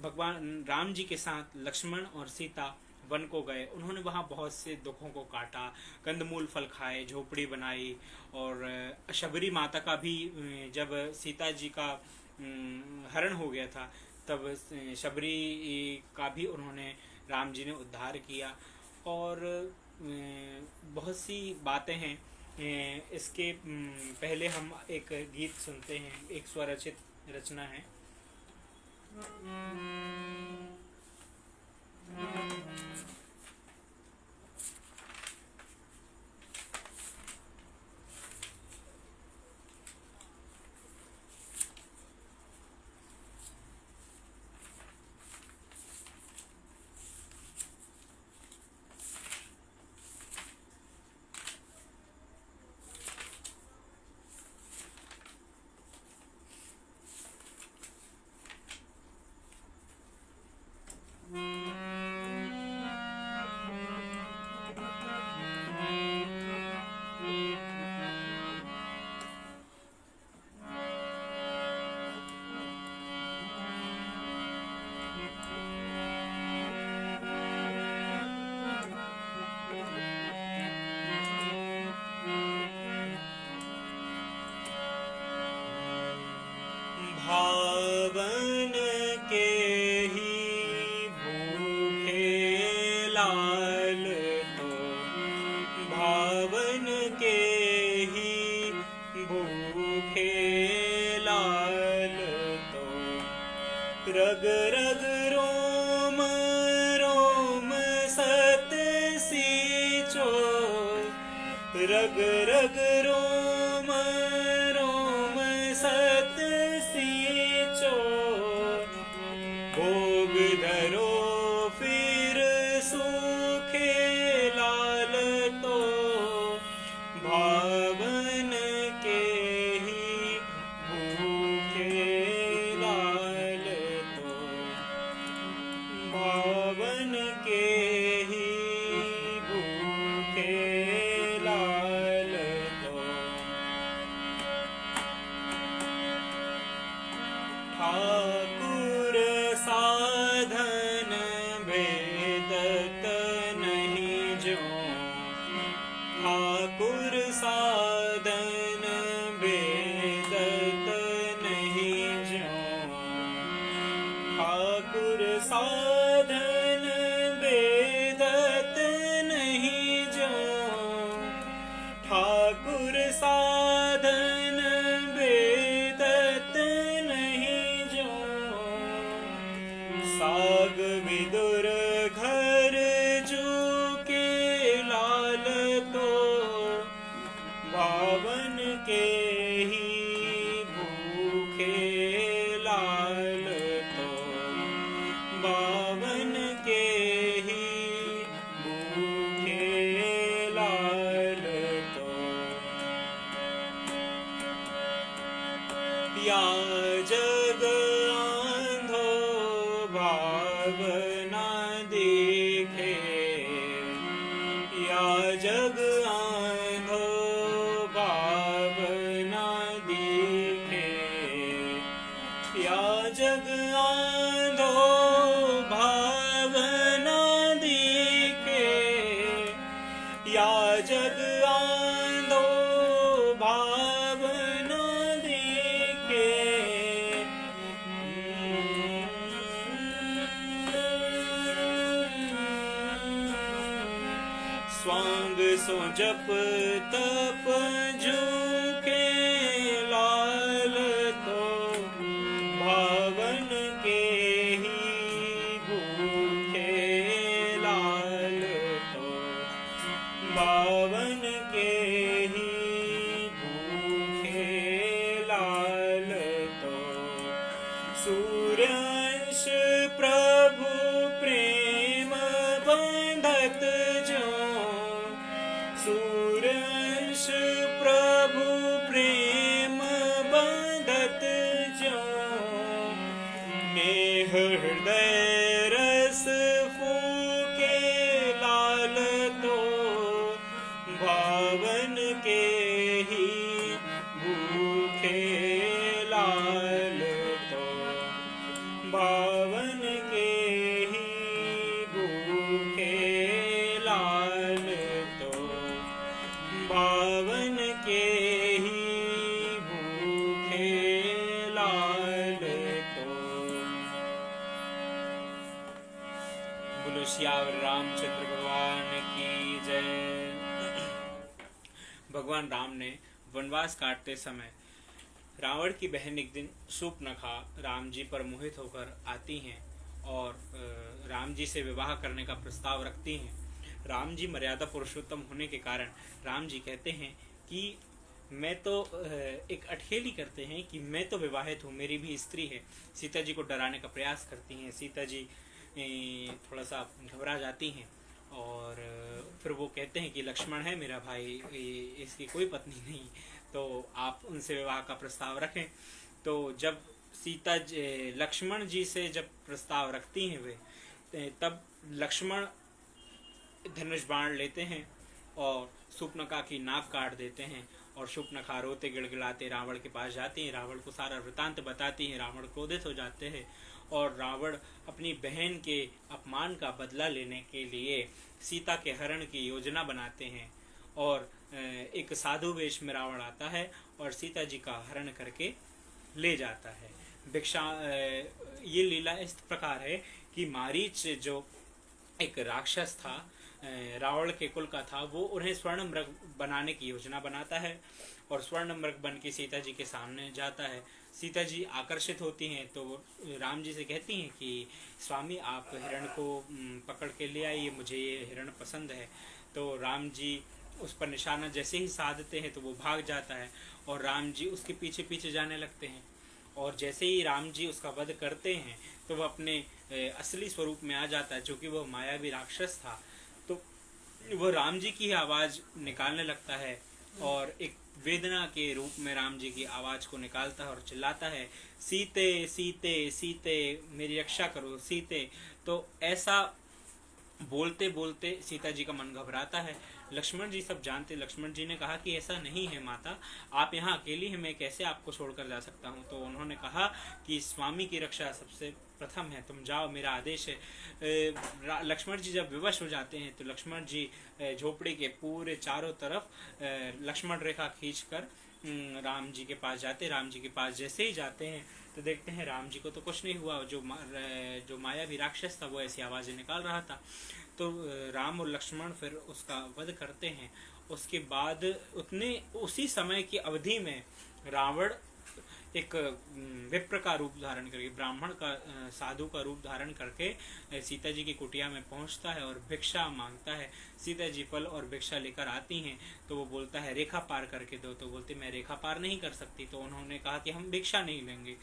भगवान राम जी के साथ लक्ष्मण और सीता वन को गए। उन्होंने वहाँ बहुत से दुखों को काटा, कंदमूल फल खाए, झोपड़ी बनाई, और शबरी माता का भी जब सीता जी का हरण हो गया था तब शबरी का भी उन्होंने राम जी ने उद्धार किया। और बहुत सी बातें हैं। इसके पहले हम एक गीत सुनते हैं, एक स्वरचित रचना है। भावन के ही भूखे लाल तो, भावन के ही भूखे लाल तो, रग रग रोम रोम सत सींचो, रग रग रोम रोम सत सींचो, भोग धरो फिर सूखे लाल तो, भावन के ही भूखे लाल तो, भावन के ही भूखे लाल तो। ठाकुर साधन भेदत नहीं जो, ठाकुर साधन भेदत नहीं जो, ठाकुर साधन भेदत नहीं जो, ठाकुर साधन भेदत नहीं जो, साग विदुर घर जू के लाल तो, भावन के ही भूखे लाल तो, भावन के ही भूखे लाल तो। या जग आंधो भावना देखे, या जग या जग आंधो भावना देखे, स्वांग सो जप तप झूके लाल तो भावन के ही भूखे लाल तो भावन के ही भूखे लाल तो सूर्यांश प्रभु प्रेम बंधत जो, सूर्यांश प्रभु प्रेम बंधत जो, नेह हृदय रस फूके लाल तो भावन के ही भूखे लाल तो भावन के ही भूखे लाल तो भावन के ही भूखे लाल तो। बोलो सियावर रामचंद्र भगवान की जय। भगवान राम ने वनवास काटते समय रावण की बहन एक दिन शूर्पणखा राम जी पर मोहित होकर आती हैं और राम जी से विवाह करने का प्रस्ताव रखती हैं। राम जी मर्यादा पुरुषोत्तम होने के कारण राम जी कहते हैं कि मैं तो एक अटखेली करते हैं कि मैं तो विवाहित हूँ, मेरी भी स्त्री है। सीता जी को डराने का प्रयास करती हैं। सीता जी थोड़ा सा घबरा जाती हैं और फिर वो कहते हैं कि लक्ष्मण है मेरा भाई, इसकी कोई पत्नी नहीं, तो आप उनसे विवाह का प्रस्ताव रखें। तो जब सीता लक्ष्मण जी से जब प्रस्ताव रखती हैं वे, तब लक्ष्मण धनुष बाण लेते हैं और शूर्पणखा की नाक काट देते हैं और शूर्पणखा रोते गिड़गिड़ाते रावण के पास जाती हैं। रावण को सारा वृतांत बताती हैं। रावण क्रोधित हो जाते हैं और रावण अपनी बहन के अपमान का बदला लेने के लिए सीता के हरण की योजना बनाते हैं और एक साधु वेश में रावण आता है और सीता जी का हरण करके ले जाता है। भिक्षा ये लीला इस प्रकार है कि मारीच जो एक राक्षस था, रावण के कुल का था, वो उन्हें स्वर्ण मृग बनाने की योजना बनाता है और स्वर्ण मृग बन के सीता जी के सामने जाता है। सीता जी आकर्षित होती हैं तो राम जी से कहती हैं कि स्वामी आप हिरण को पकड़ के ले आइए, मुझे ये हिरण पसंद है। तो राम जी उस पर निशाना जैसे ही साधते हैं तो वो भाग जाता है और राम जी उसके पीछे पीछे जाने लगते हैं और जैसे ही राम जी उसका वध करते हैं तो वह अपने असली स्वरूप में आ जाता है, जो कि वह मायावी राक्षस था। तो वह राम जी की आवाज़ निकालने लगता है और एक वेदना के रूप में राम जी की आवाज़ को निकालता है और चिल्लाता है, सीते सीते सीते मेरी रक्षा करो सीते। तो ऐसा बोलते बोलते सीता जी का मन घबराता है। लक्ष्मण जी सब जानते। लक्ष्मण जी ने कहा कि ऐसा नहीं है माता, आप यहाँ अकेली हैं, मैं कैसे आपको छोड़कर जा सकता हूँ। तो उन्होंने कहा कि स्वामी की रक्षा सबसे प्रथम है, तुम जाओ, मेरा आदेश है। लक्ष्मण जी जब विवश हो जाते हैं तो लक्ष्मण जी झोपड़ी के पूरे चारों तरफ लक्ष्मण रेखा खींचकर राम जी के पास जाते। राम जी के पास जैसे ही जाते हैं तो देखते हैं राम जी को तो कुछ नहीं हुआ, जो मायावी राक्षस था वो ऐसी आवाज़ें निकाल रहा था। तो राम और लक्ष्मण फिर उसका वध करते हैं। उसके बाद उसी समय की अवधि में रावण एक विप्र का रूप धारण करके, ब्राह्मण का साधु का रूप धारण करके सीता जी की कुटिया में पहुंचता है और भिक्षा मांगता है। सीता जी फल और भिक्षा लेकर आती हैं तो वो बोलता है रेखा पार करके दो। तो बोलते मैं रेखा पार नहीं कर सकती। तो उन्होंने कहा कि हम भिक्षा नहीं लेंगे।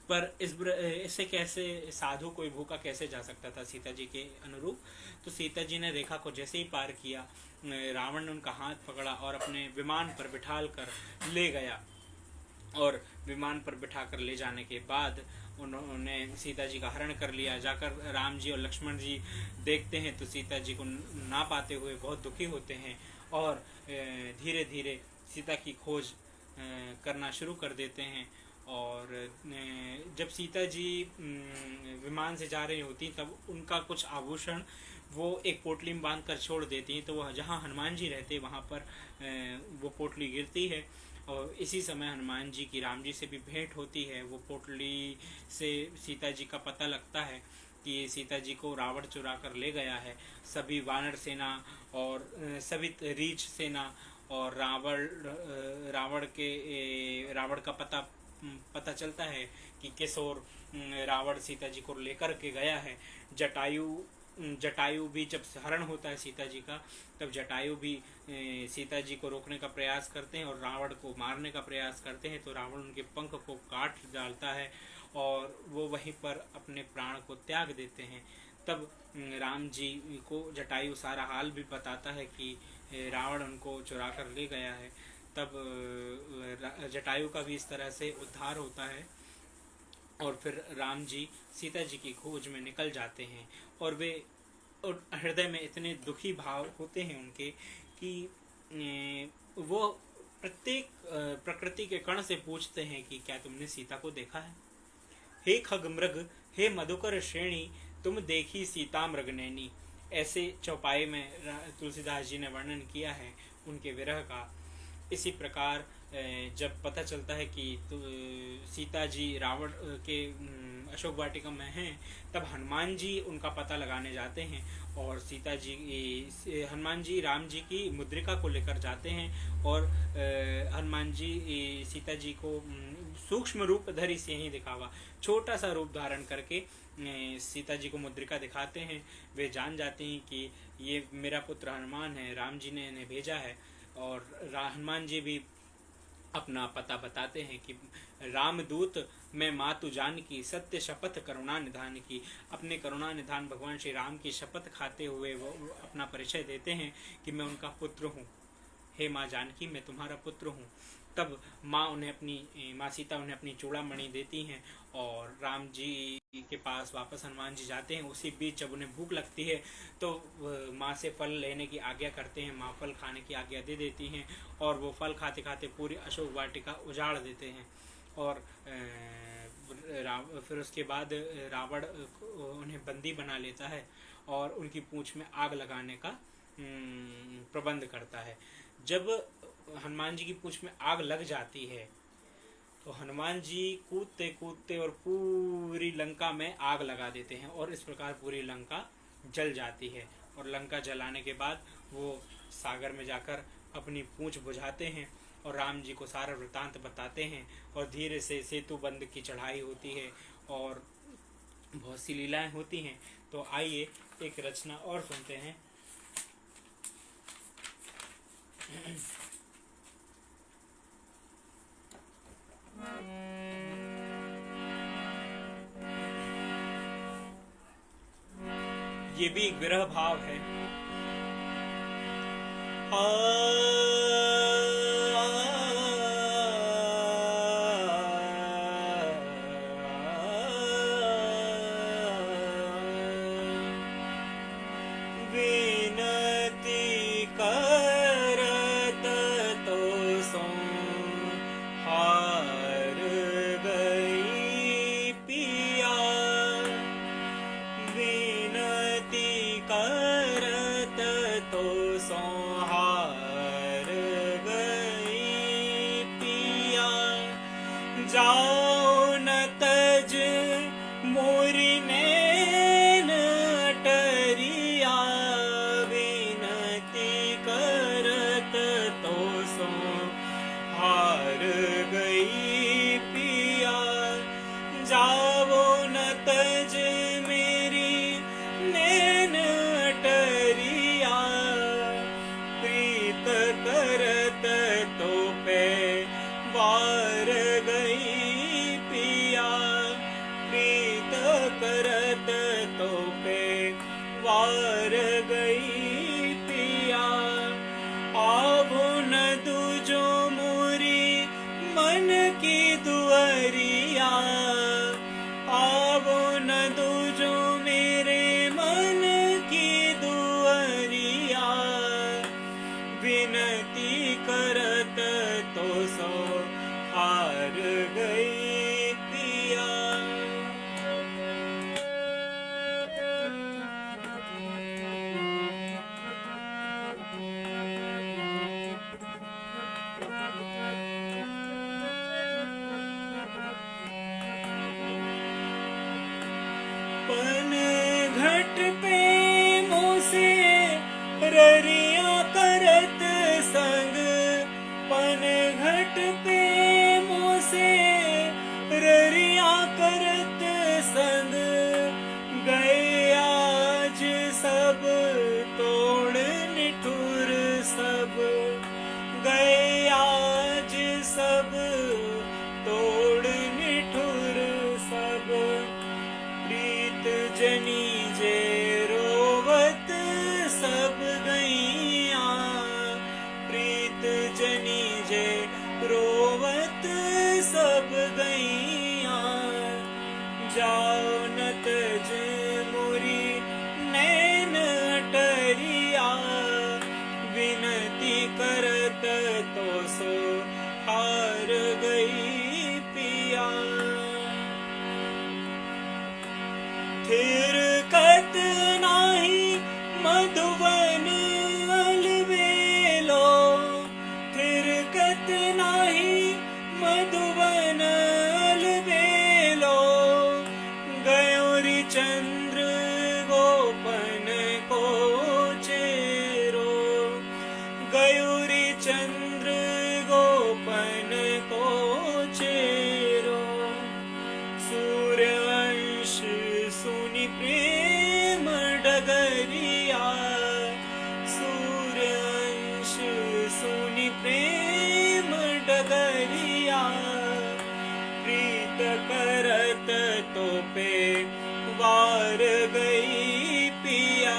पर इससे कैसे साधु कोई भूखा कैसे जा सकता था सीता जी के अनुरूप। तो सीता जी ने रेखा को जैसे ही पार किया, रावण ने उनका हाथ पकड़ा और अपने विमान पर बिठाल कर ले गया। और विमान पर बिठाकर ले जाने के बाद उन्होंने सीता जी का हरण कर लिया। जाकर राम जी और लक्ष्मण जी देखते हैं तो सीता जी को ना पाते हुए बहुत दुखी होते हैं और धीरे धीरे सीता की खोज करना शुरू कर देते हैं। और जब सीता जी विमान से जा रही होती तब उनका कुछ आभूषण वो एक पोटली में बांध कर छोड़ देती हैं, तो वह जहाँ हनुमान जी रहते वहाँ पर वो पोटली गिरती है। और इसी समय हनुमान जी की राम जी से भी भेंट होती है। वो पोटली से सीता जी का पता लगता है कि सीता जी को रावण चुरा कर ले गया है। सभी वानर सेना और सभी रीछ सेना और रावण का पता चलता है कि किस ओर रावण सीता जी को लेकर के गया है। जटायु भी जब हरण होता है सीता जी का, तब जटायु भी सीता जी को रोकने का प्रयास करते हैं और रावण को मारने का प्रयास करते हैं। तो रावण उनके पंख को काट डालता है और वो वहीं पर अपने प्राण को त्याग देते हैं। तब राम जी को जटायु सारा हाल भी बताता है कि रावण उनको चुरा कर ले गया है। तब जटायु का भी इस तरह से उद्धार होता है और फिर राम जी सीता जी की खोज में निकल जाते हैं। और वे हृदय में इतने दुखी भाव होते हैं उनके कि वो प्रत्येक प्रकृति के कण से पूछते हैं कि क्या तुमने सीता को देखा है? हे खग मृग, हे मधुकर श्रेणी, तुम देखी सीता मृगनैनी। ऐसे चौपाई में तुलसीदास जी ने वर्णन किया है उनके विरह का। इसी प्रकार जब पता चलता है कि सीता जी रावण के अशोक वाटिका में हैं, तब हनुमान जी उनका पता लगाने जाते हैं और हनुमान जी राम जी की मुद्रिका को लेकर जाते हैं और हनुमान जी सीता जी को सूक्ष्म रूप धरी से ही दिखावा, छोटा सा रूप धारण करके सीता जी को मुद्रिका दिखाते हैं। वे जान जाते हैं कि ये मेरा पुत्र हनुमान है, राम जी ने इन्हें भेजा है। और हनुमान जी भी अपना पता बताते हैं कि रामदूत मैं मातु जान की, सत्य शपथ करुणा निधान की। अपने करुणा निधान भगवान श्री राम की शपथ खाते हुए वो अपना परिचय देते हैं कि मैं उनका पुत्र हूँ। हे माँ जानकी, मैं तुम्हारा पुत्र हूँ। तब माँ सीता उन्हें अपनी चूड़ामणि देती हैं और राम जी के पास वापस हनुमान जी जाते हैं। उसी बीच जब उन्हें भूख लगती है तो माँ से फल लेने की आज्ञा करते हैं। माँ फल खाने की आज्ञा दे देती हैं और वो फल खाते खाते पूरी अशोक वाटिका उजाड़ देते हैं। और फिर उसके बाद रावण उन्हें बंदी बना लेता है और उनकी पूंछ में आग लगाने का प्रबंध करता है। जब हनुमान जी की पूंछ में आग लग जाती है तो हनुमान जी कूदते कूदते और पूरी लंका में आग लगा देते हैं और इस प्रकार पूरी लंका जल जाती है। और लंका जलाने के बाद वो सागर में जाकर अपनी पूंछ बुझाते हैं और राम जी को सारा वृतांत बताते हैं और धीरे से सेतु बंध की चढ़ाई होती है और बहुत सी लीलाएं होती हैं। तो आइए एक रचना और सुनते हैं। ये भी एक विरह भाव है। विनती करत तो सो हार गई पिया, विनती करत तो सो हार गई पिया। जाओ न तज मोरी नैन अटरिया, विनती करत तो सो हार गई पिया। जाओ न तज मेरी नैन अटरिया, प्रीत करत तो पे वार गई पिया, प्रीत करत तो पे वार गई पिया। आवो न दूजो मोरी मन की दुअरिया, आवो न दूजो मेरे मन की दुअरिया, विनती करत तो सो हार गई पिया। पे मोसे ररिया करत संग, पन घट पे मोसे ररिया करत संग, गए आज सब तोड़ निठुर सब, गए आज सब तोड़ निठुर सब, प्रीत जनी जे रोवत सब गईया, प्रीत जनी जे रोवत सब गईया, जाओ न तज मुरी नैन अटरिया, विनती करत तो सो हार गई पिया, थिर कत नाही मधुवन अलबेलो, थिर कत नाही मधुवन अलबेलो, गयोरी चंद्र गोपन को चेरो, गयोरी चंद्र गोपन को चेरो, सूर्यवंश सुनि प्रेम डगरिया, सूर्यवंश सुनि प्रेम डगरिया, प्रीत करत तो पे वार गई पिया,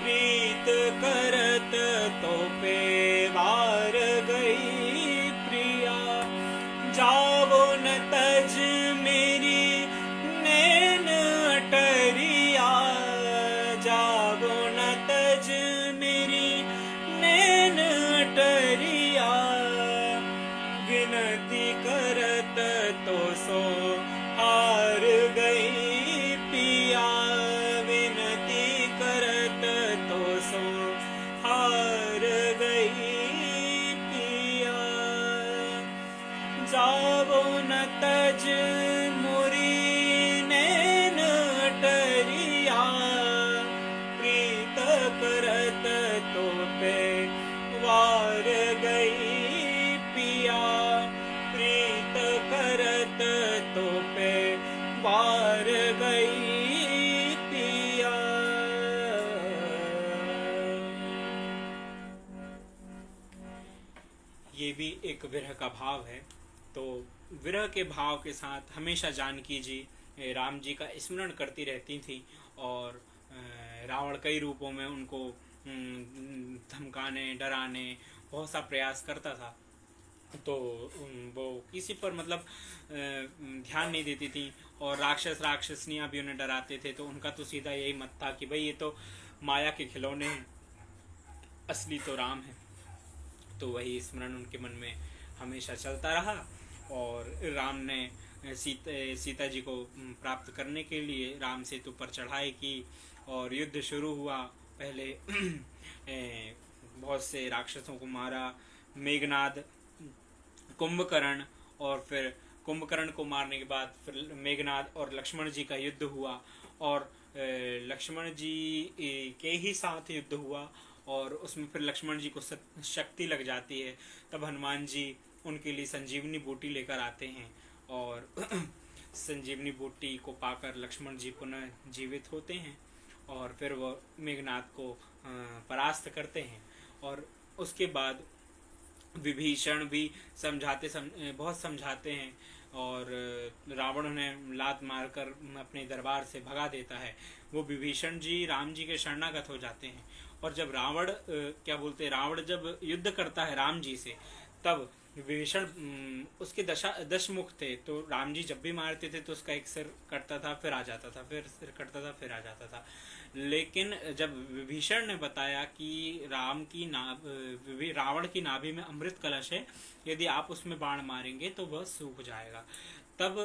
प्रीत करत तो पे वार गई प्रिया, जावो न तज मेरी नैन अटरिया, जावो न तज मेरी नैन अटरिया, विनती करत तो सो हार गई पिया, विनती करत तो सो हार गई पिया, जावो न तज मुरी नैन अटरिया, प्रीत करत तो पे वार गई पिया, प्रीत करत तो पे वार गई पिया। ये भी एक विरह का भाव है। तो विरह के भाव के साथ हमेशा जानकी जी राम जी का स्मरण करती रहती थी, और रावण कई रूपों में उनको धमकाने डराने बहुत सा प्रयास करता था, तो वो किसी पर मतलब ध्यान नहीं देती थी, और राक्षसनियाँ भी उन्हें डराते थे, तो उनका तो सीधा यही मत था कि भाई ये तो माया के खिलौने हैं, असली तो राम है। तो वही स्मरण उनके मन में हमेशा चलता रहा, और राम ने सीता जी को प्राप्त करने के लिए राम सेतु पर चढ़ाई की, और युद्ध शुरू हुआ। पहले बहुत से राक्षसों को मारा, मेघनाद, कुंभकर्ण, और फिर कुंभकर्ण को मारने के बाद फिर मेघनाद और लक्ष्मण जी का युद्ध हुआ, और लक्ष्मण जी के ही साथ युद्ध हुआ, और उसमें फिर लक्ष्मण जी को शक्ति लग जाती है। तब हनुमान जी उनके लिए संजीवनी बूटी लेकर आते हैं, और संजीवनी बूटी को पाकर लक्ष्मण जी पुनः जीवित होते हैं, और फिर वो मेघनाद को परास्त करते हैं। और उसके बाद विभीषण भी बहुत समझाते हैं, और रावण उन्हें लात मारकर अपने दरबार से भगा देता है। वो विभीषण जी राम जी के शरणागत हो जाते हैं, और जब रावण जब युद्ध करता है राम जी से, तब विभीषण उसके दशमुख थे, तो राम जी जब भी मारते थे तो उसका एक सिर कटता था, फिर आ जाता था, फिर सिर कटता था, फिर आ जाता था। लेकिन जब विभीषण ने बताया कि रावण की नाभि में अमृत कलश है, यदि आप उसमें बाण मारेंगे तो वह सूख जाएगा, तब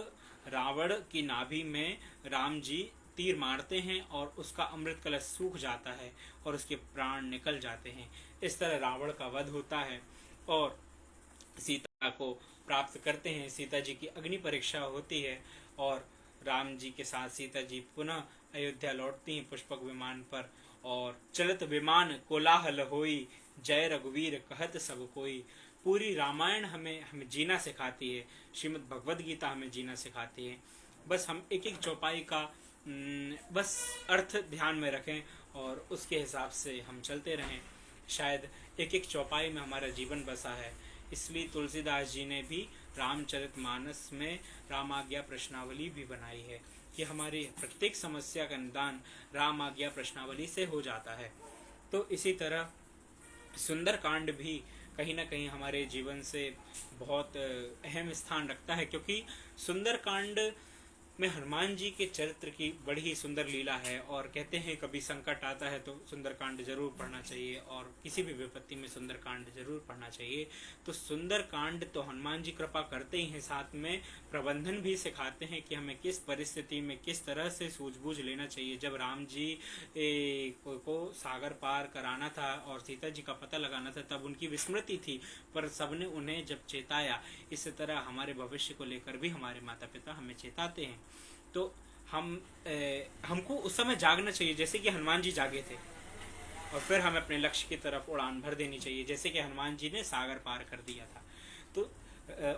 रावण की नाभि में राम जी तीर मारते हैं, और उसका अमृत कलश सूख जाता है, और उसके प्राण निकल जाते हैं। इस तरह रावण का वध होता है, और सीता को प्राप्त करते हैं। सीता जी की अग्नि परीक्षा होती है, और राम जी के साथ सीता जी पुनः अयोध्या लौटती हैं पुष्पक विमान पर, और चलत विमान कोलाहल होई, जय रघुवीर कहत सब कोई। पूरी रामायण हमें जीना सिखाती है, श्रीमद् भगवद गीता हमें जीना सिखाती है। बस हम एक एक चौपाई का बस अर्थ ध्यान में रखें और उसके हिसाब से हम चलते रहें। शायद एक एक चौपाई में हमारा जीवन बसा है। इसलिए तुलसीदास जी ने भी रामचरितमानस में राम आज्ञा प्रश्नावली भी बनाई है कि हमारी प्रत्येक समस्या का निदान राम आज्ञा प्रश्नावली से हो जाता है। तो इसी तरह सुंदर कांड भी कहीं ना कहीं हमारे जीवन से बहुत अहम स्थान रखता है, क्योंकि सुंदर कांड में हनुमान जी के चरित्र की बड़ी ही सुंदर लीला है। और कहते हैं कभी संकट आता है तो सुंदरकांड जरूर पढ़ना चाहिए, और किसी भी विपत्ति में सुंदरकांड जरूर पढ़ना चाहिए। तो सुंदरकांड तो हनुमान जी कृपा करते ही हैं, साथ में प्रबंधन भी सिखाते हैं कि हमें किस परिस्थिति में किस तरह से सूझबूझ लेना चाहिए। जब राम जी को सागर पार कराना था और सीता जी का पता लगाना था, तब उनकी विस्मृति थी, पर सबने उन्हें जब चेताया। इसी तरह हमारे भविष्य को लेकर भी हमारे माता पिता हमें चेताते हैं। तो हमको उस समय जागना चाहिए जैसे कि हनुमान जी जागे थे, और फिर हमें अपने लक्ष्य की तरफ उड़ान भर देनी चाहिए जैसे कि हनुमान जी ने सागर पार कर दिया था। तो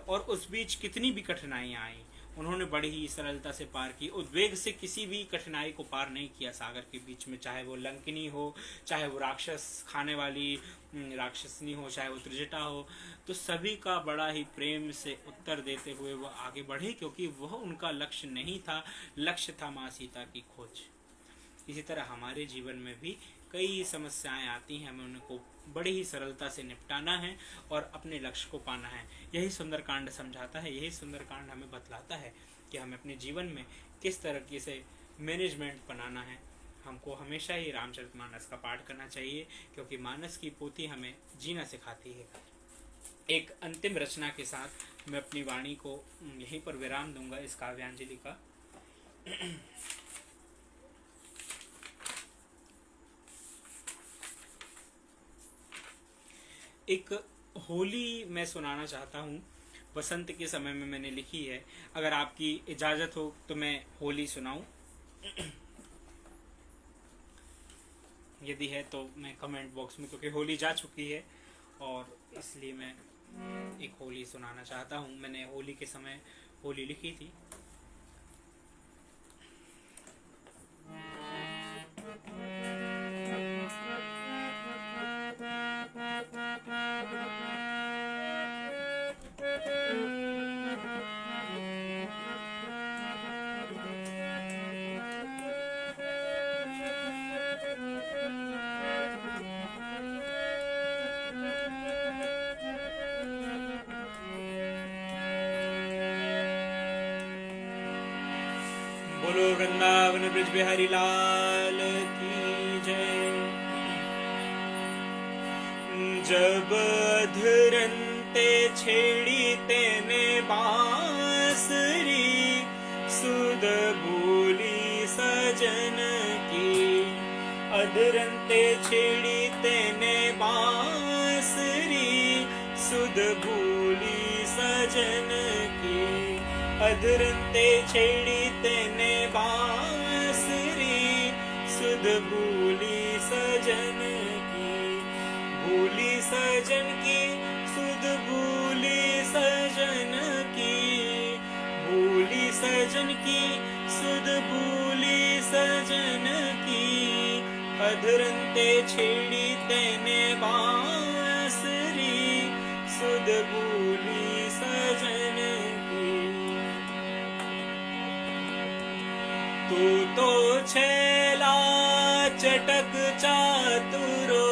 और उस बीच कितनी भी कठिनाइयां आई, उन्होंने बड़ी ही सरलता से पार की। उद्वेग से किसी भी कठिनाई को पार नहीं किया सागर के बीच में, चाहे वो लंकिनी हो, चाहे वो राक्षस खाने वाली राक्षसनी हो, चाहे वो त्रिजटा हो। तो सभी का बड़ा ही प्रेम से उत्तर देते हुए वो आगे बढ़े, क्योंकि वह उनका लक्ष्य नहीं था, लक्ष्य था माँ सीता की खोज। इसी तरह हमारे जीवन में भी कई समस्याएं आती हैं, हमें उनको बड़ी ही सरलता से निपटाना है और अपने लक्ष्य को पाना है। यही सुंदरकांड समझाता है, यही सुंदरकांड हमें बतलाता है कि हमें अपने जीवन में किस तरीके से मैनेजमेंट बनाना है। हमको हमेशा ही रामचरितमानस का पाठ करना चाहिए, क्योंकि मानस की पोथी हमें जीना सिखाती है। एक अंतिम रचना के साथ मैं अपनी वाणी को यहीं पर विराम दूंगा, इस काव्यांजलि का। एक होली मैं सुनाना चाहता हूँ, बसंत के समय में मैंने लिखी है। अगर आपकी इजाज़त हो तो मैं होली सुनाऊं, यदि है तो मैं कमेंट बॉक्स में, क्योंकि होली जा चुकी है और इसलिए मैं एक होली सुनाना चाहता हूँ। मैंने होली के समय होली लिखी थी। बोलो वृंदावन ब्रज बिहारी लाल की जय। जब अधरंते छेड़ी तेने बांसुरी, सुध बोली सजन की। अधरंते छेड़ी तेने बांसुरी, सुध बोली सजन की। अधरंते छेड़ी तेने बांसुरी, सुध बोली सजन की। बोली सजन की, सुध बोली सजन की। बोली सजन की, सुध बोली सजन की। अधरंते छेड़ी तेने बांसुरी, सुध बोली सजन की। तू तो छैला चटक चातुरो,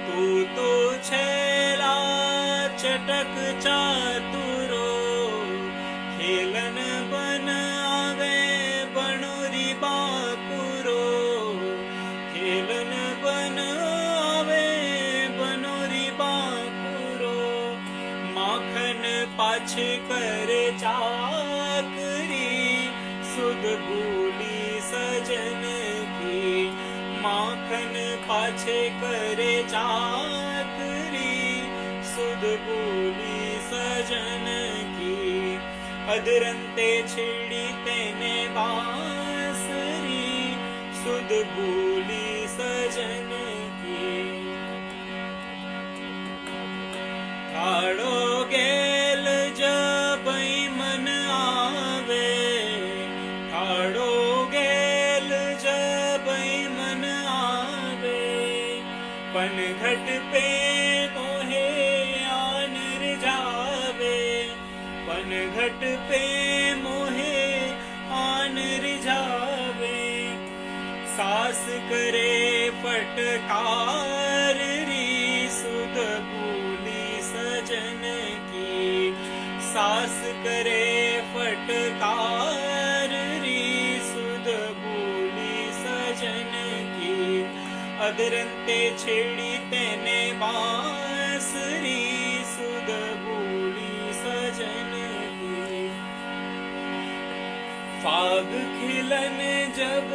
तू तो छैला चटक चातुरो। खेलन बन आवे बनोरी बाकुरो, खेलन बन आवे बनोरी बाकुरो। माखन पाछे कर चाकरी, सुध बोली सजन की। माखन पाछे करे चाकरी, सुध बोली सजन की। अधरंते छेड़ी तेने बांसुरी, सुध भूली सजन की। ठाड़ो गेल जबई मन आवे, ठाड़ो गेल जबई मन आवे, पनघट पे मोहे आन रिझावे, पनघट पे मोहे आन रिझावे, सास करे फटकार री सुध भूली सजन की। सास करे फटकार री सुध भूली सजन की। अदरंते छेड़ी तेने बांसुरी सुध भूली सजन की। फाग खिलन जब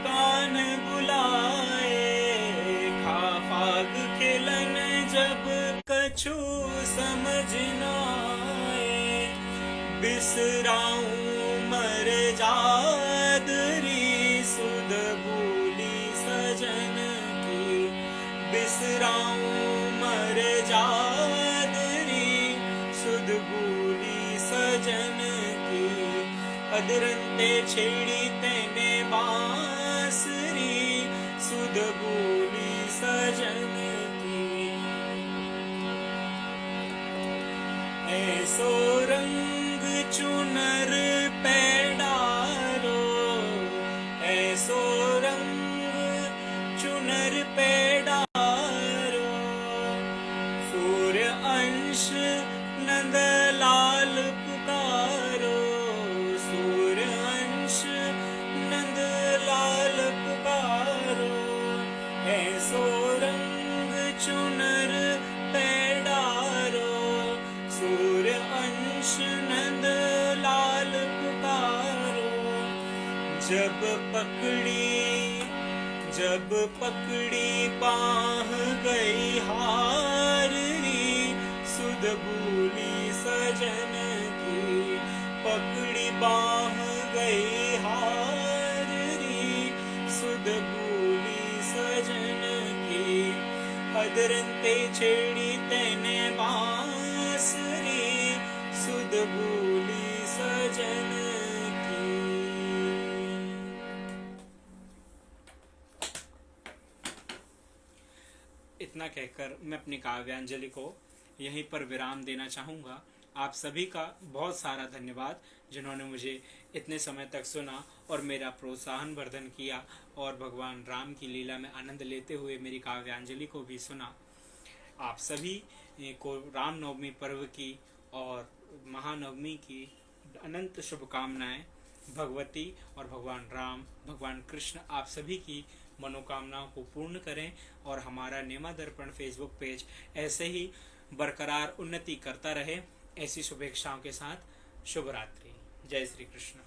कान बुलाए, फाग खिलन जब कछु समझ न आए, बिसराऊं मर जादरी सुध भूली सजन की। बिसराऊं मर जादरी सुध भूली सजन की। अदरंते छेड़ी तेने बांसुरी सुध भूली सजन की। ऐसो रंग चुनर पे डारो, ऐसो रंग चुनर पे डारो, सूर्य अंश नंद लाल पुकारो, सूर्य अंश नंद लाल पुकारो। ऐसो रंग चुनर पे डारो, सूर्य अंश नंद लाल पुकारो। जब पकड़ी बाह गई हार री सुध भूली सजन की। पकड़ी बाह गई हार री सुध भूली सजन की। अदरंते छेड़ी तेने बांसुरी सुध भूली सजन की। इतना कहकर मैं अपनी काव्यांजलि को यहीं पर विराम देना चाहूँगा। आप सभी का बहुत सारा धन्यवाद जिन्होंने मुझे इतने समय तक सुना और मेरा प्रोत्साहन वर्धन किया और भगवान राम की लीला में आनंद लेते हुए मेरी काव्यांजलि को भी सुना। आप सभी को रामनवमी पर्व की और महानवमी की अनंत शुभकामनाएं। भगवती और भगवान राम, भगवान कृष्ण आप सभी की मनोकामनाओं को पूर्ण करें और हमारा नेमा दर्पण फेसबुक पेज ऐसे ही बरकरार उन्नति करता रहे। ऐसी शुभेच्छाओं के साथ शुभ रात्रि। जय श्री कृष्ण।